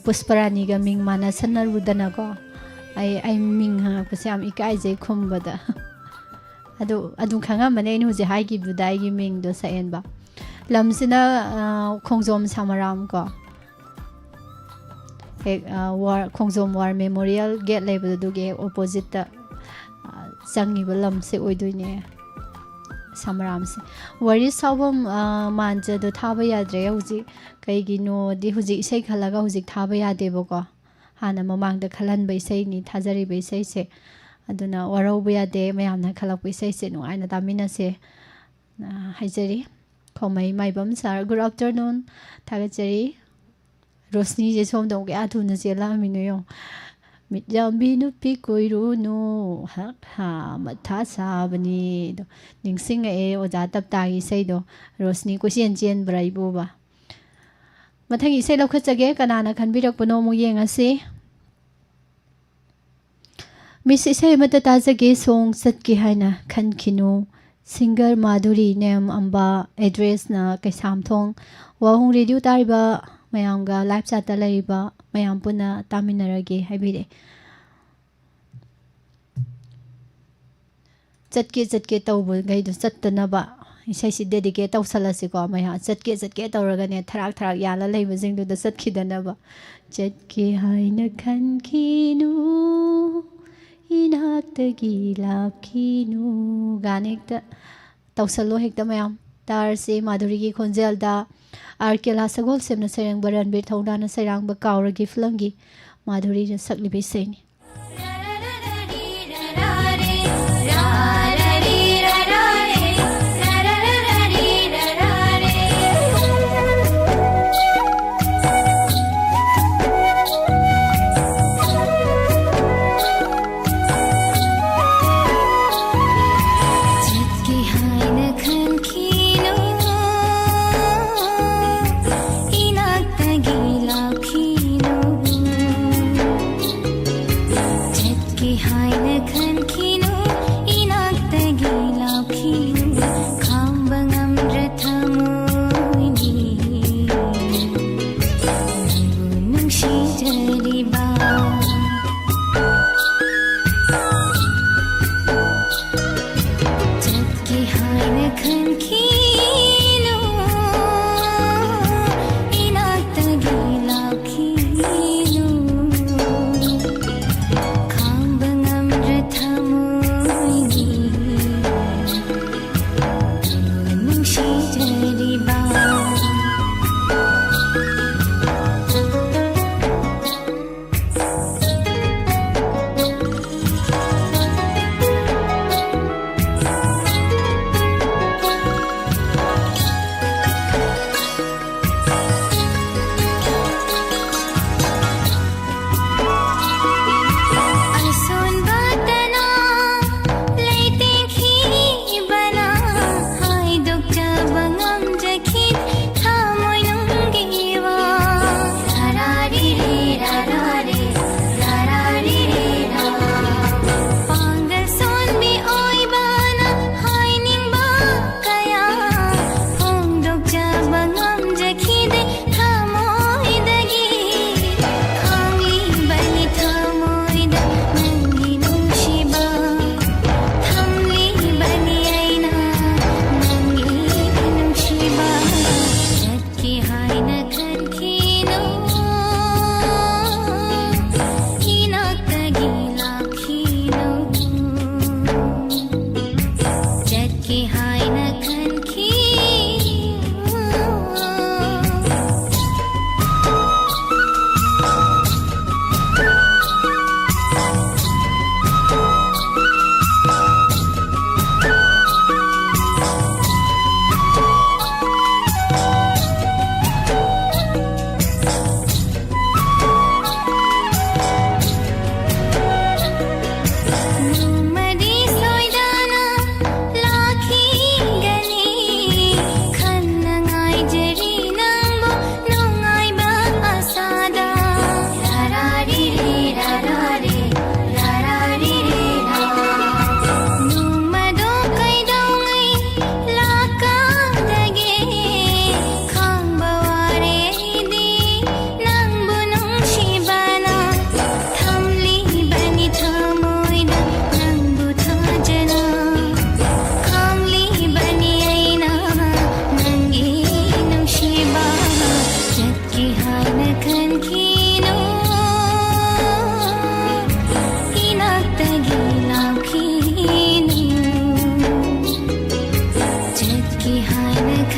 [SPEAKER 3] पुष्परानी का मिंग माना सन्नरुदना को आई मिंग हा पसे याम इका जे खुमबदा ꯑꯗꯨ ꯈꯪꯉꯝꯕꯅꯦ ꯑꯩꯅ ꯍꯧꯖꯤꯛ ꯍꯥꯏꯈꯤꯕꯗꯨꯗ ꯑꯩꯒꯤ ꯃꯤꯡꯗꯣ ꯁꯛꯑꯦꯟꯕ ꯂꯝꯁꯤꯅ ꯈꯣꯡꯖꯣꯝ ꯁꯃꯔꯥꯝ ꯀꯣ ꯍꯦꯛ ꯈꯣꯡꯖꯣꯝ ꯋꯥꯔ ꯃꯦꯃꯣꯔꯤꯌꯦꯜ ꯒꯦꯠ ꯂꯩꯕꯗꯨꯒꯤ ꯍꯦꯛ ꯑꯣꯄꯣꯖꯤꯠꯇ ꯆꯪꯉꯤꯕ ꯂꯝꯁꯦ ꯑꯣꯏꯗꯣꯏꯅꯦ ꯁꯃꯔꯥꯝꯁꯦ ꯋꯥꯔꯤ ꯁꯥꯎꯐꯝ ꯃꯥꯟꯖꯗꯣ ꯊꯥꯕ ꯌꯥꯗ꯭ꯔꯦ ꯍꯧꯖꯤꯛ ꯀꯩꯒꯤꯅꯣꯗꯤ ꯍꯧꯖꯤꯛ ꯏꯁꯩ ꯈꯜꯂꯒ ꯍꯧꯖꯤꯛ ꯊꯥꯕ ꯌꯥꯗꯦꯕꯀꯣ ꯍꯥꯟꯅ ꯃꯃꯥꯡꯗ ꯈꯜꯍꯟꯕ ꯏꯁꯩꯅꯤ ꯊꯥꯖꯔꯤꯕ ꯏꯁꯩꯁꯦ ꯑꯗꯨꯅ ꯋꯥꯔꯧꯕ ꯌꯥꯗꯦ ꯃꯌꯥꯝꯅ ꯈꯜꯂꯛꯄ ꯏꯁꯩꯁꯦ ꯅꯨꯡꯉꯥꯏꯅ ꯇꯥꯃꯤꯟꯅꯁꯦ ꯍꯥꯏꯖꯔꯤ ꯈꯣꯃꯩ ꯃꯥꯏꯕꯝ ꯁꯥꯔ ꯒꯨꯗ ꯑꯥꯐꯇꯔꯅꯨꯟ ꯊꯥꯒꯠꯆꯔꯤ ꯔꯣꯁꯅꯤꯁꯦ ꯁꯣꯝꯗ ꯑꯃꯨꯛ ꯀꯌꯥ ꯊꯨꯅ ꯆꯦꯜꯂꯛꯑꯃꯤꯅꯣ ꯌꯦꯡꯉꯣ ꯃꯤꯠꯌꯥꯝꯕꯤ ꯅꯨꯄꯤ ꯀꯣꯏꯔꯨꯅꯨ ꯃꯊꯥ ꯁꯥꯕꯅꯤ ꯅꯤꯡꯁꯤꯡꯉꯛꯑꯦ ꯑꯣꯖꯥ ꯇꯞꯇꯥꯒꯤ ꯏꯁꯩꯗꯣ ꯔꯣꯁꯅꯤ ꯀꯣꯏꯆꯦꯟ ꯆꯦꯟꯕ꯭ꯔꯥ ꯏꯕꯣꯕ ꯃꯊꯪꯒꯤ ꯏꯁꯩ ꯂꯧꯈꯠꯆꯒꯦ ꯀꯅꯥꯅ ꯈꯟꯕꯤꯔꯛꯄꯅꯣ ꯑꯃꯨꯛ ꯌꯦꯡꯉꯁꯤ ꯃꯤꯁ ꯏꯁꯩ ꯑꯃꯠꯇ ꯇꯥꯖꯒꯦ ꯁꯣꯡ ꯆꯠꯀꯦ ꯍꯥꯏꯅ ꯈꯟꯈꯤꯅꯨ ꯁꯤꯡꯒꯔ ꯃꯥꯙꯨꯔꯤ ꯅꯦꯝ ꯑꯝꯕꯥ ꯑꯦꯗ꯭ꯔꯦꯁꯅ ꯀꯩꯁꯥꯝꯊꯣꯡ ꯋꯥꯍꯣꯡ ꯔꯦꯗꯤꯑꯣ ꯇꯥꯔꯤꯕ ꯃꯌꯥꯝꯒ ꯂꯥꯏꯚ ꯆꯥꯠꯇ ꯂꯩꯔꯤꯕ ꯃꯌꯥꯝ ꯄꯨꯟꯅ ꯇꯥꯃꯤꯟꯅꯔꯒꯦ ꯍꯥꯏꯕꯤꯔꯦ ꯆꯠꯀꯦ ꯇꯧꯕꯈꯩꯗꯣ ꯆꯠꯇꯅꯕ ꯏꯁꯩꯁꯤ ꯗꯦꯗꯤꯀꯦꯠ ꯇꯧꯁꯜꯂꯁꯤꯀꯣ ꯃꯌꯥꯝ ꯆꯠꯀꯦ ꯇꯧꯔꯒꯅꯦ ꯊꯔꯥꯛ ꯌꯥꯜꯂ ꯂꯩꯕꯁꯤꯡꯗꯨꯗ ꯆꯠꯈꯤꯗꯅꯕ ꯆꯠꯀꯦ ꯍꯥꯏꯅ ꯈꯟꯈꯤꯅꯨ इनाक्तगी लाखीनु गाने हेक्ता तौसलो हेक्ता मयाम तारसे माधुरी की खोंजेलदा आर्केला सगोल सेमना सैरंग बरनबीर थौनाना सैरांग बकावरगी फिल्मगी माधुरी ने सकलिबी Saini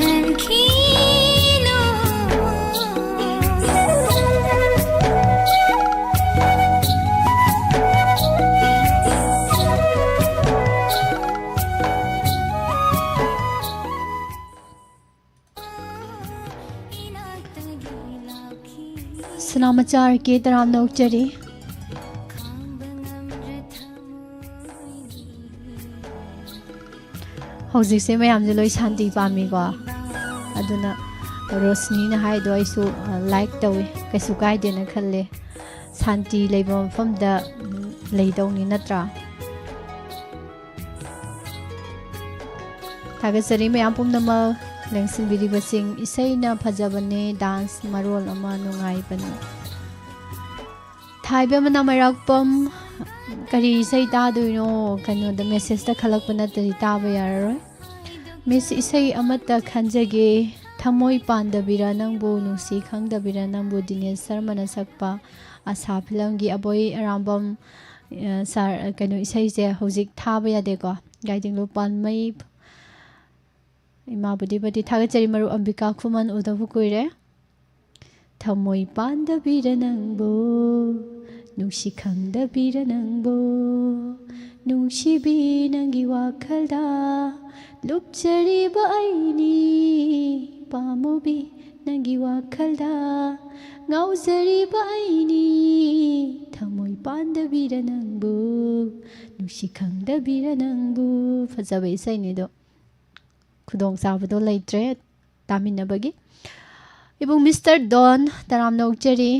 [SPEAKER 7] tranquilo.
[SPEAKER 3] Sanamachar ke taram nokchari hojik se mayam je loi shanti pami ko aduna Rosni na hai do isu like tawi kaisu kai de na khalle shanti leiba mafam da leidau ni natra thagachari mayam pumnama lengsin biribasing isai na phajabane dance marol ama nungai bani thaibe mana marakpam kari isai ta duino kanu da message ta khalak bana tari ta ba yaroi miss isai amata khanjage thamoi pandabira nangbu nusi khangdabira nangbu Dinesh Sharma na sakpa asa film gi aboi arambam sar kanu isai je hojik thaba yade ko guiding lo pan mai ima budi budi thagachari maru ambika khuman udabu koire thamoi pandabira nangbu nusi khangdabira nangbu nusi bi nangi wakhalda lupchari ba aini pamubi nangi wakhalda ngauzari ba aini thamoi pandabira nangbu nusi khangdabira nangbu fajabe isai ni do khudong sabado leitre taminabagi ibung Mr. Don taram nokchari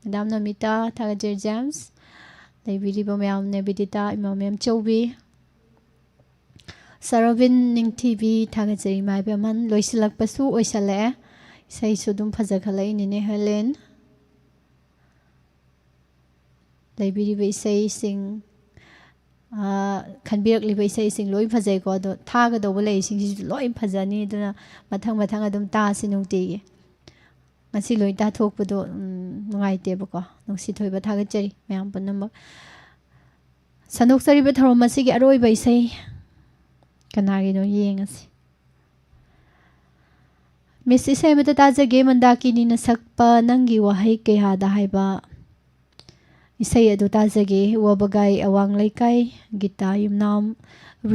[SPEAKER 3] Madam Namita Thagajer James Laibiri Bamayam Nebidita Imamam Chobi Saravin Ningtibi Thagajari Maibaman Loisilak Pasu Oisale Sai Sudum Fajakhalai Nine Helen Laibiri Baisai Sing Khanbirak Baisai Sing Loi Fajai ko do Thaga do Balai Sing Loi Fajani duna Mathang Mathang adum ta sinungti ngasi loi ta thokpado ngai te bako nosi thoiba thagachari mayam punam sandoksari ba thorom masi gi aroi bai sai kanagi no yengasi misi sai mata ta jage mandaki ni na sakpa nangi wahai ke hada haiba isai adu ta jage wabagai awang laikai gita yumnam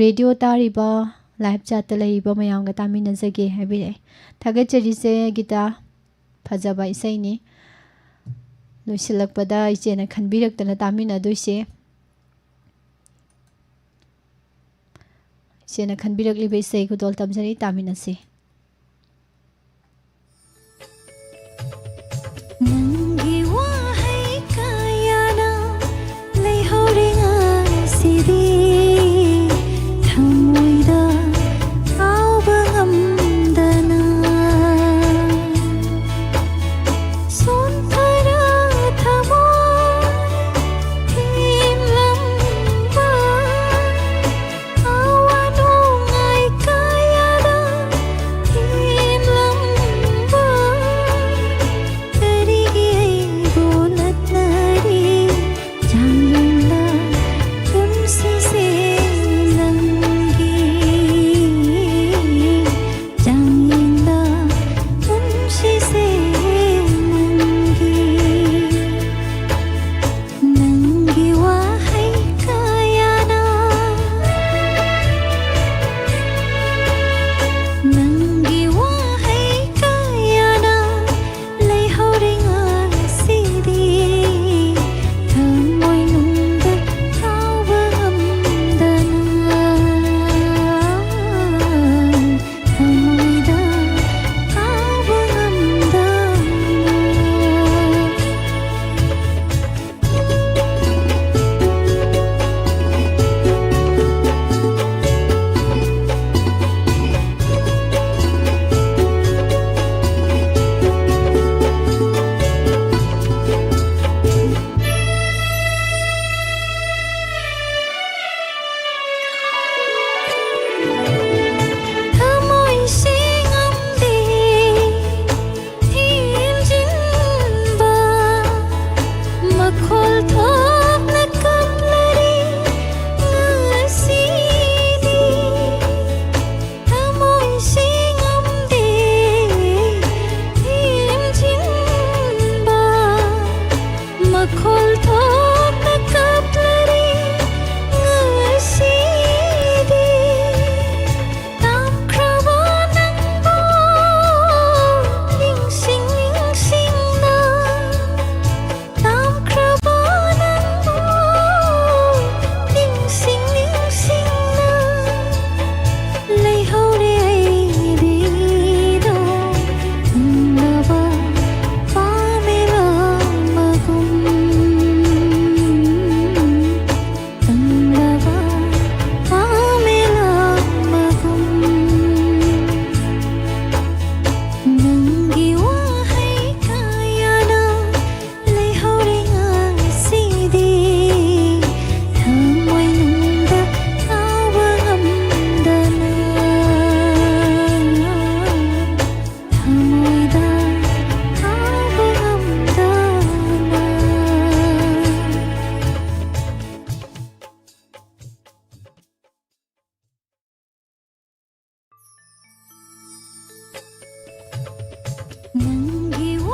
[SPEAKER 3] radio tariba live chat laiba mayam ga tamina jage habi thagachari se gita Fajaba isai ni loisilakpada ichena khanbiraktana tamina doise ichena khanbirakli be isai ko dol tamjari tamina se
[SPEAKER 7] Nangi wahai kayana leihoringa sidi thamoida auba ngamdana sontara thamoy himlamba awanungai kayana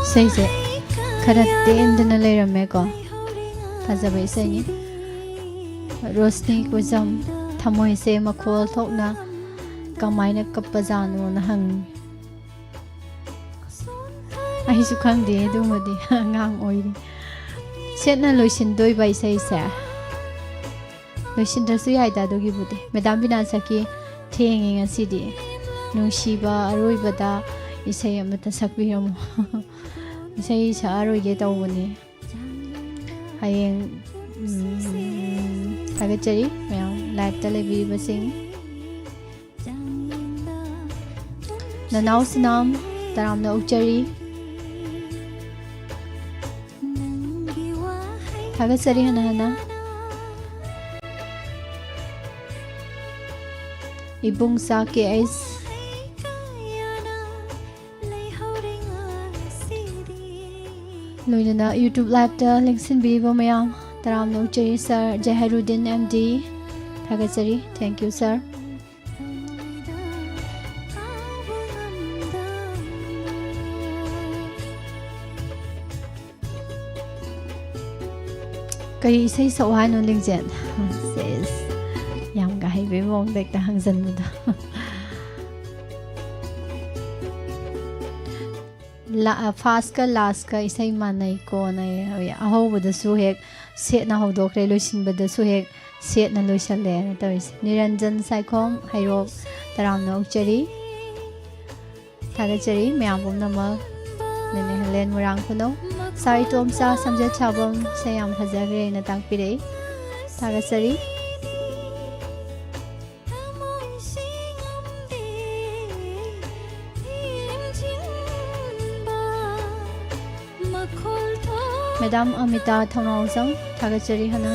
[SPEAKER 3] Isaize khara tendana leirame ko fazaba isai ni Rosni kuzam thamoi se makhol thokna kamaina kapazanu na hang ai su khangde dumadi ngang oiri setna loisin doi bai sai sa loisin dasu yai da dogi bude madam bina saki thenging asidi nungsiba aroibada isai amata sakbiram isai sa aroige tawuni hayeng Tagachari, live television basing. Nanaw sinam taram na uchari. Tagachari hana. Ibung sa KS. Loina na YouTube live ta linksin bibo mayam. Taram no uchari sir Jaharuddin MD Thagachari, thank you sir. Kari isai sawhan no lingjen says yam gai be mong dek ta hangjan da la fast ka last ka isai manai ko nai aho bada su hek set na hodokre loisin bada su hek set na loisal le na tois Niranjan Saikhom Hairok taram no uchari Thagachari myam bom nama nene halen murang phuno sari tom sa samje chabam sayam phajagre na tangpire Thagachari Madam Amita Thonawsang Thagachari hana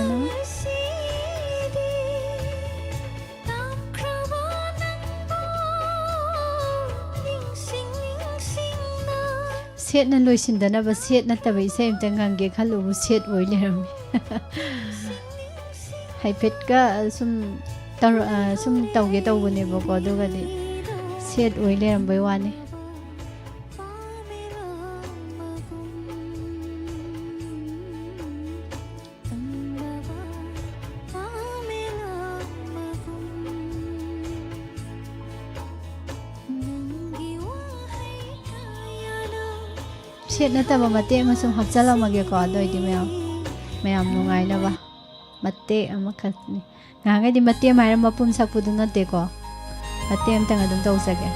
[SPEAKER 3] set na loisin dana ba set na tabai sem tangang ge khalu set oi leram haipet ka sum tawge tawbune bako aduga di set oi leram bai wani set na taba mate masum hapchala mage ko adoi di mayam nungai na ba mate amakhat ni ngangai di mate mayram mapum sakpudu na te ko mate am tanga dum tawsage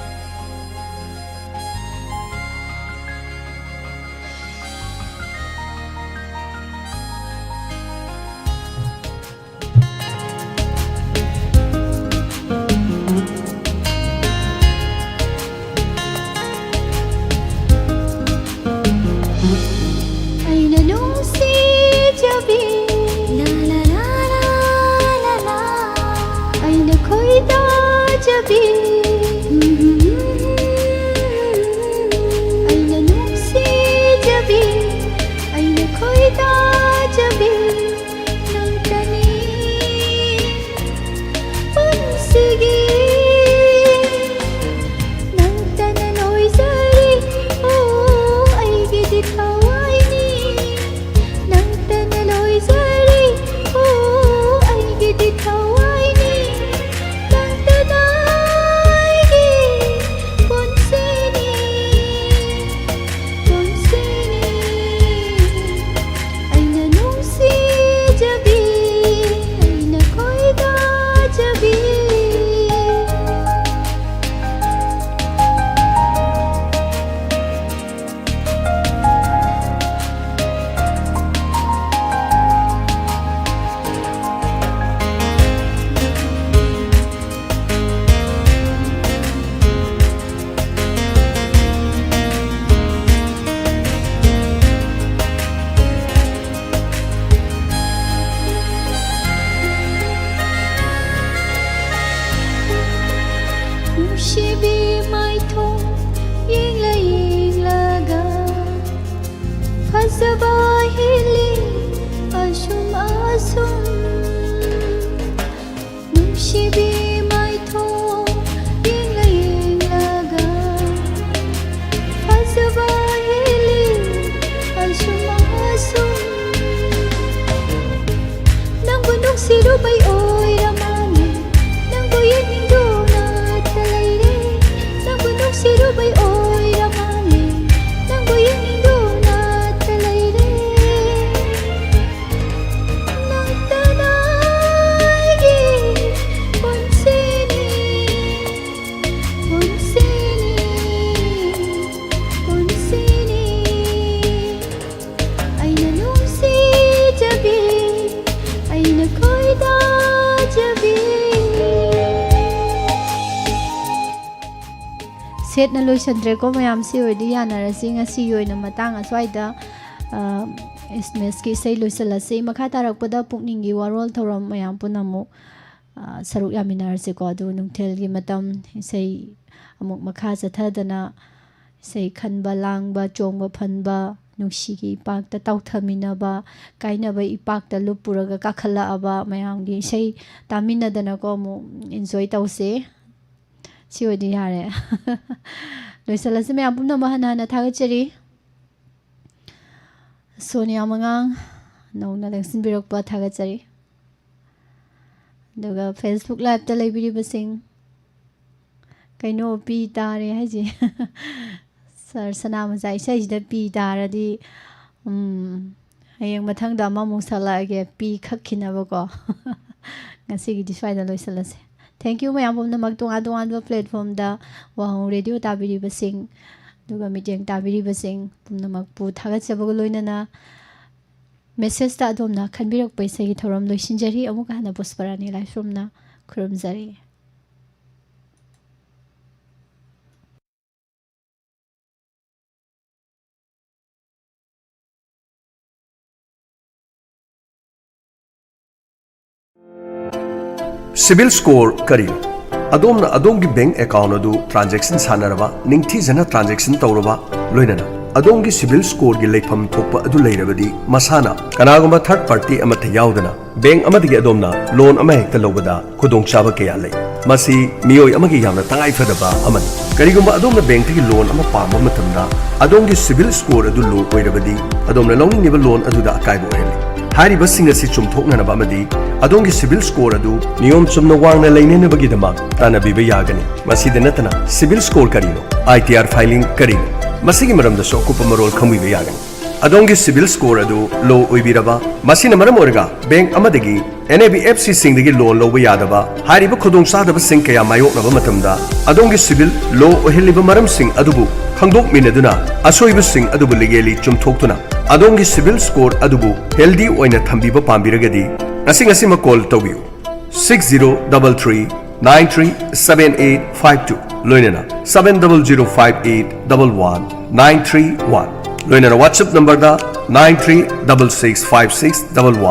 [SPEAKER 3] ꯁꯦꯠꯅ ꯂꯣꯏꯁꯟꯗ꯭ꯔꯦꯀꯣ ꯃꯌꯥꯝ ꯁꯤ ꯑꯣꯏꯗꯤ ꯌꯥꯅꯔꯁꯤ ꯉꯁꯤ ꯑꯣꯏꯅ ꯃꯇꯥꯡ ꯑꯁ꯭ꯋꯥꯏꯗ SMSꯀꯤ ꯏꯁꯩ ꯂꯣꯏꯁꯤꯜꯂꯁꯤ ꯃꯈꯥ ꯇꯥꯔꯛꯄꯗ ꯄꯨꯛꯅꯤꯡꯒꯤ ꯋꯥꯔꯣꯜ ꯊꯧꯔꯝ ꯃꯌꯥꯝ ꯄꯨꯟꯅ ꯑꯃꯨꯛ ꯁꯔꯨꯛ ꯌꯥꯃꯤꯟꯅꯔꯁꯤꯀꯣ ꯑꯗꯨ ꯅꯨꯡꯊꯤꯜꯒꯤ ꯃꯇꯝ ꯏꯁꯩ ꯑꯃꯨꯛ ꯃꯈꯥ ꯆꯠꯊꯗꯅ ꯏꯁꯩ ꯈꯟꯕ ꯂꯥꯡꯕ ꯆꯣꯡꯕ ꯐꯟꯕ ꯅꯨꯡꯁꯤꯒꯤ ꯏꯄꯥꯛꯇ ꯇꯥꯎꯊꯃꯤꯟꯅꯕ ꯀꯥꯏꯅꯕ ꯏꯄꯥꯛꯇ ꯂꯨꯞꯄꯨꯔꯒ ꯀꯥꯈꯠꯂꯛꯑꯕ ꯃꯌꯥꯝꯒꯤ ꯏꯁꯩ ꯇꯥꯃꯤꯟꯅꯗꯅꯀꯣ ꯑꯃꯨꯛ ꯏꯟꯖꯣꯏ ꯇꯧꯁꯦ ꯁꯤ ꯑꯣꯏꯗꯤ ꯌꯥꯔꯦ ꯂꯣꯏꯁꯤꯜꯂꯁꯤ ꯃꯌꯥꯝ ꯄꯨꯝꯅꯃꯛ ꯍꯟꯅ ꯍꯟꯅ ꯊꯥꯒꯠꯆꯔꯤ ꯁꯣꯅꯤꯌꯥ ꯃꯉꯥꯡ ꯅꯧꯅ ꯂꯦꯡꯁꯤꯟꯕꯤꯔꯛꯄ ꯊꯥꯒꯠꯆꯔꯤ ꯑꯗꯨꯒ ꯐꯦꯁꯕꯨꯛ ꯂꯥꯏꯚꯇ ꯂꯩꯕꯤꯔꯤꯕꯁꯤꯡ ꯀꯩꯅꯣ ꯄꯤ ꯇꯥꯔꯦ ꯍꯥꯏꯁꯦ ꯁꯥꯔ ꯁꯅꯥꯃꯆꯥ ꯏꯁꯩꯁꯤꯗ ꯄꯤ ꯇꯥꯔꯗꯤ ꯍꯌꯦꯡ ꯃꯊꯪꯗ ꯑꯃꯃꯨꯛ ꯁꯛꯂꯛꯑꯒꯦ ꯄꯤ ꯈꯛꯈꯤꯅꯕꯀꯣ ꯉꯁꯤꯒꯤꯗꯤ ꯁ꯭ꯋꯥꯏꯗ ꯂꯣꯏꯁꯤꯜꯂꯁꯦ ꯊꯦꯡꯛ ꯌꯨ ꯃꯌꯥꯝ ꯄꯨꯝꯅꯃꯛ ꯇꯣꯉꯥꯟ ꯇꯣꯉꯥꯟꯕ ꯄ꯭ꯂꯦꯠꯐꯣꯝꯗ ꯋꯥꯍꯣꯡ ꯔꯦꯗꯤꯑꯣ ꯇꯥꯕꯤꯔꯤꯕꯁꯤꯡ ꯑꯗꯨꯒ ꯃꯤꯠꯌꯦꯡ ꯇꯥꯕꯤꯔꯤꯕꯁꯤꯡ ꯄꯨꯝꯅꯃꯛꯄꯨ ꯊꯥꯒꯠꯆꯕꯒ ꯂꯣꯏꯅꯅ ꯃꯦꯁꯦꯖꯇ ꯑꯗꯣꯝꯅ ꯈꯟꯕꯤꯔꯛꯄ ꯏꯁꯩꯒꯤ ꯊꯧꯔꯝ ꯂꯣꯏꯁꯤꯟꯖꯔꯤ ꯑꯃꯨꯛꯀ ꯍꯟꯅ ꯄꯨꯁꯄꯔꯥꯅꯤ ꯂꯥꯏꯁ꯭ꯔꯝꯅ ꯈꯨꯔꯨꯝꯖꯔꯤ
[SPEAKER 1] सिविल स्कोर करीनो अदोमना अदोमगी बैंक अकाउंट अदु ट्रांजैक्शन सानरबा निंगथीजना ट्रांजैक्शन तौरबा लोइनना अदोमगी सिविल स्कोर गी लेफम थोकपा अदु लेरबदी मसाना कनागुम्बा थर्ड पार्टी अमथ यावदना बैंक अमदगी अदोमना लोन अमा हेक्ता लौबदा खुदोंचाबा कया लई मसी मियोय अमगी यामना तंगाई फदबा अमन करिगुम्बा अदोमना बैंक तगी लोन अमा पामा मतमदा अदोमगी सिविल स्कोर अदु लो ओइरबदी अदोमना लौनिंगनिबा लोन अदुदा अकाइबो ओइरले हारिबसिंग असि चुमथोकननबा अमदी अदोंगी सिविल स्कोर अदु नियम चुमना वांगना लेनेनबगीदमक तानबीबा यागनी मसीद नतना सिविल स्कोर करीनो ITR फाइलिंग करीनो मसीगी मरमदसो कुप मरोल खमुइबा यागनी अदोंगी सिविल स्कोर अदु लो ओइबिरबा मसीना मरम ओरगा बैंक अमदगी NABFC सिंगदगी लोन लौबा यादबा हारिबा खुदोंचादबा सिंग कया मायोकनबा मतमदा अदोंगी सिविल लो ओहिलिबा मरम सिंग अदुबु खंगदोकमिनदुना असोइबा सिंग अदुबु लीगेली चुमथोकतुना अदोंगी सिविल स्कोर अदुबु हेल्दी ओइना थंबीबा पाम्बिरगदी ngasi call tawbiu 6033937852 loinana 7005811931 loinana WhatsApp number da 93665611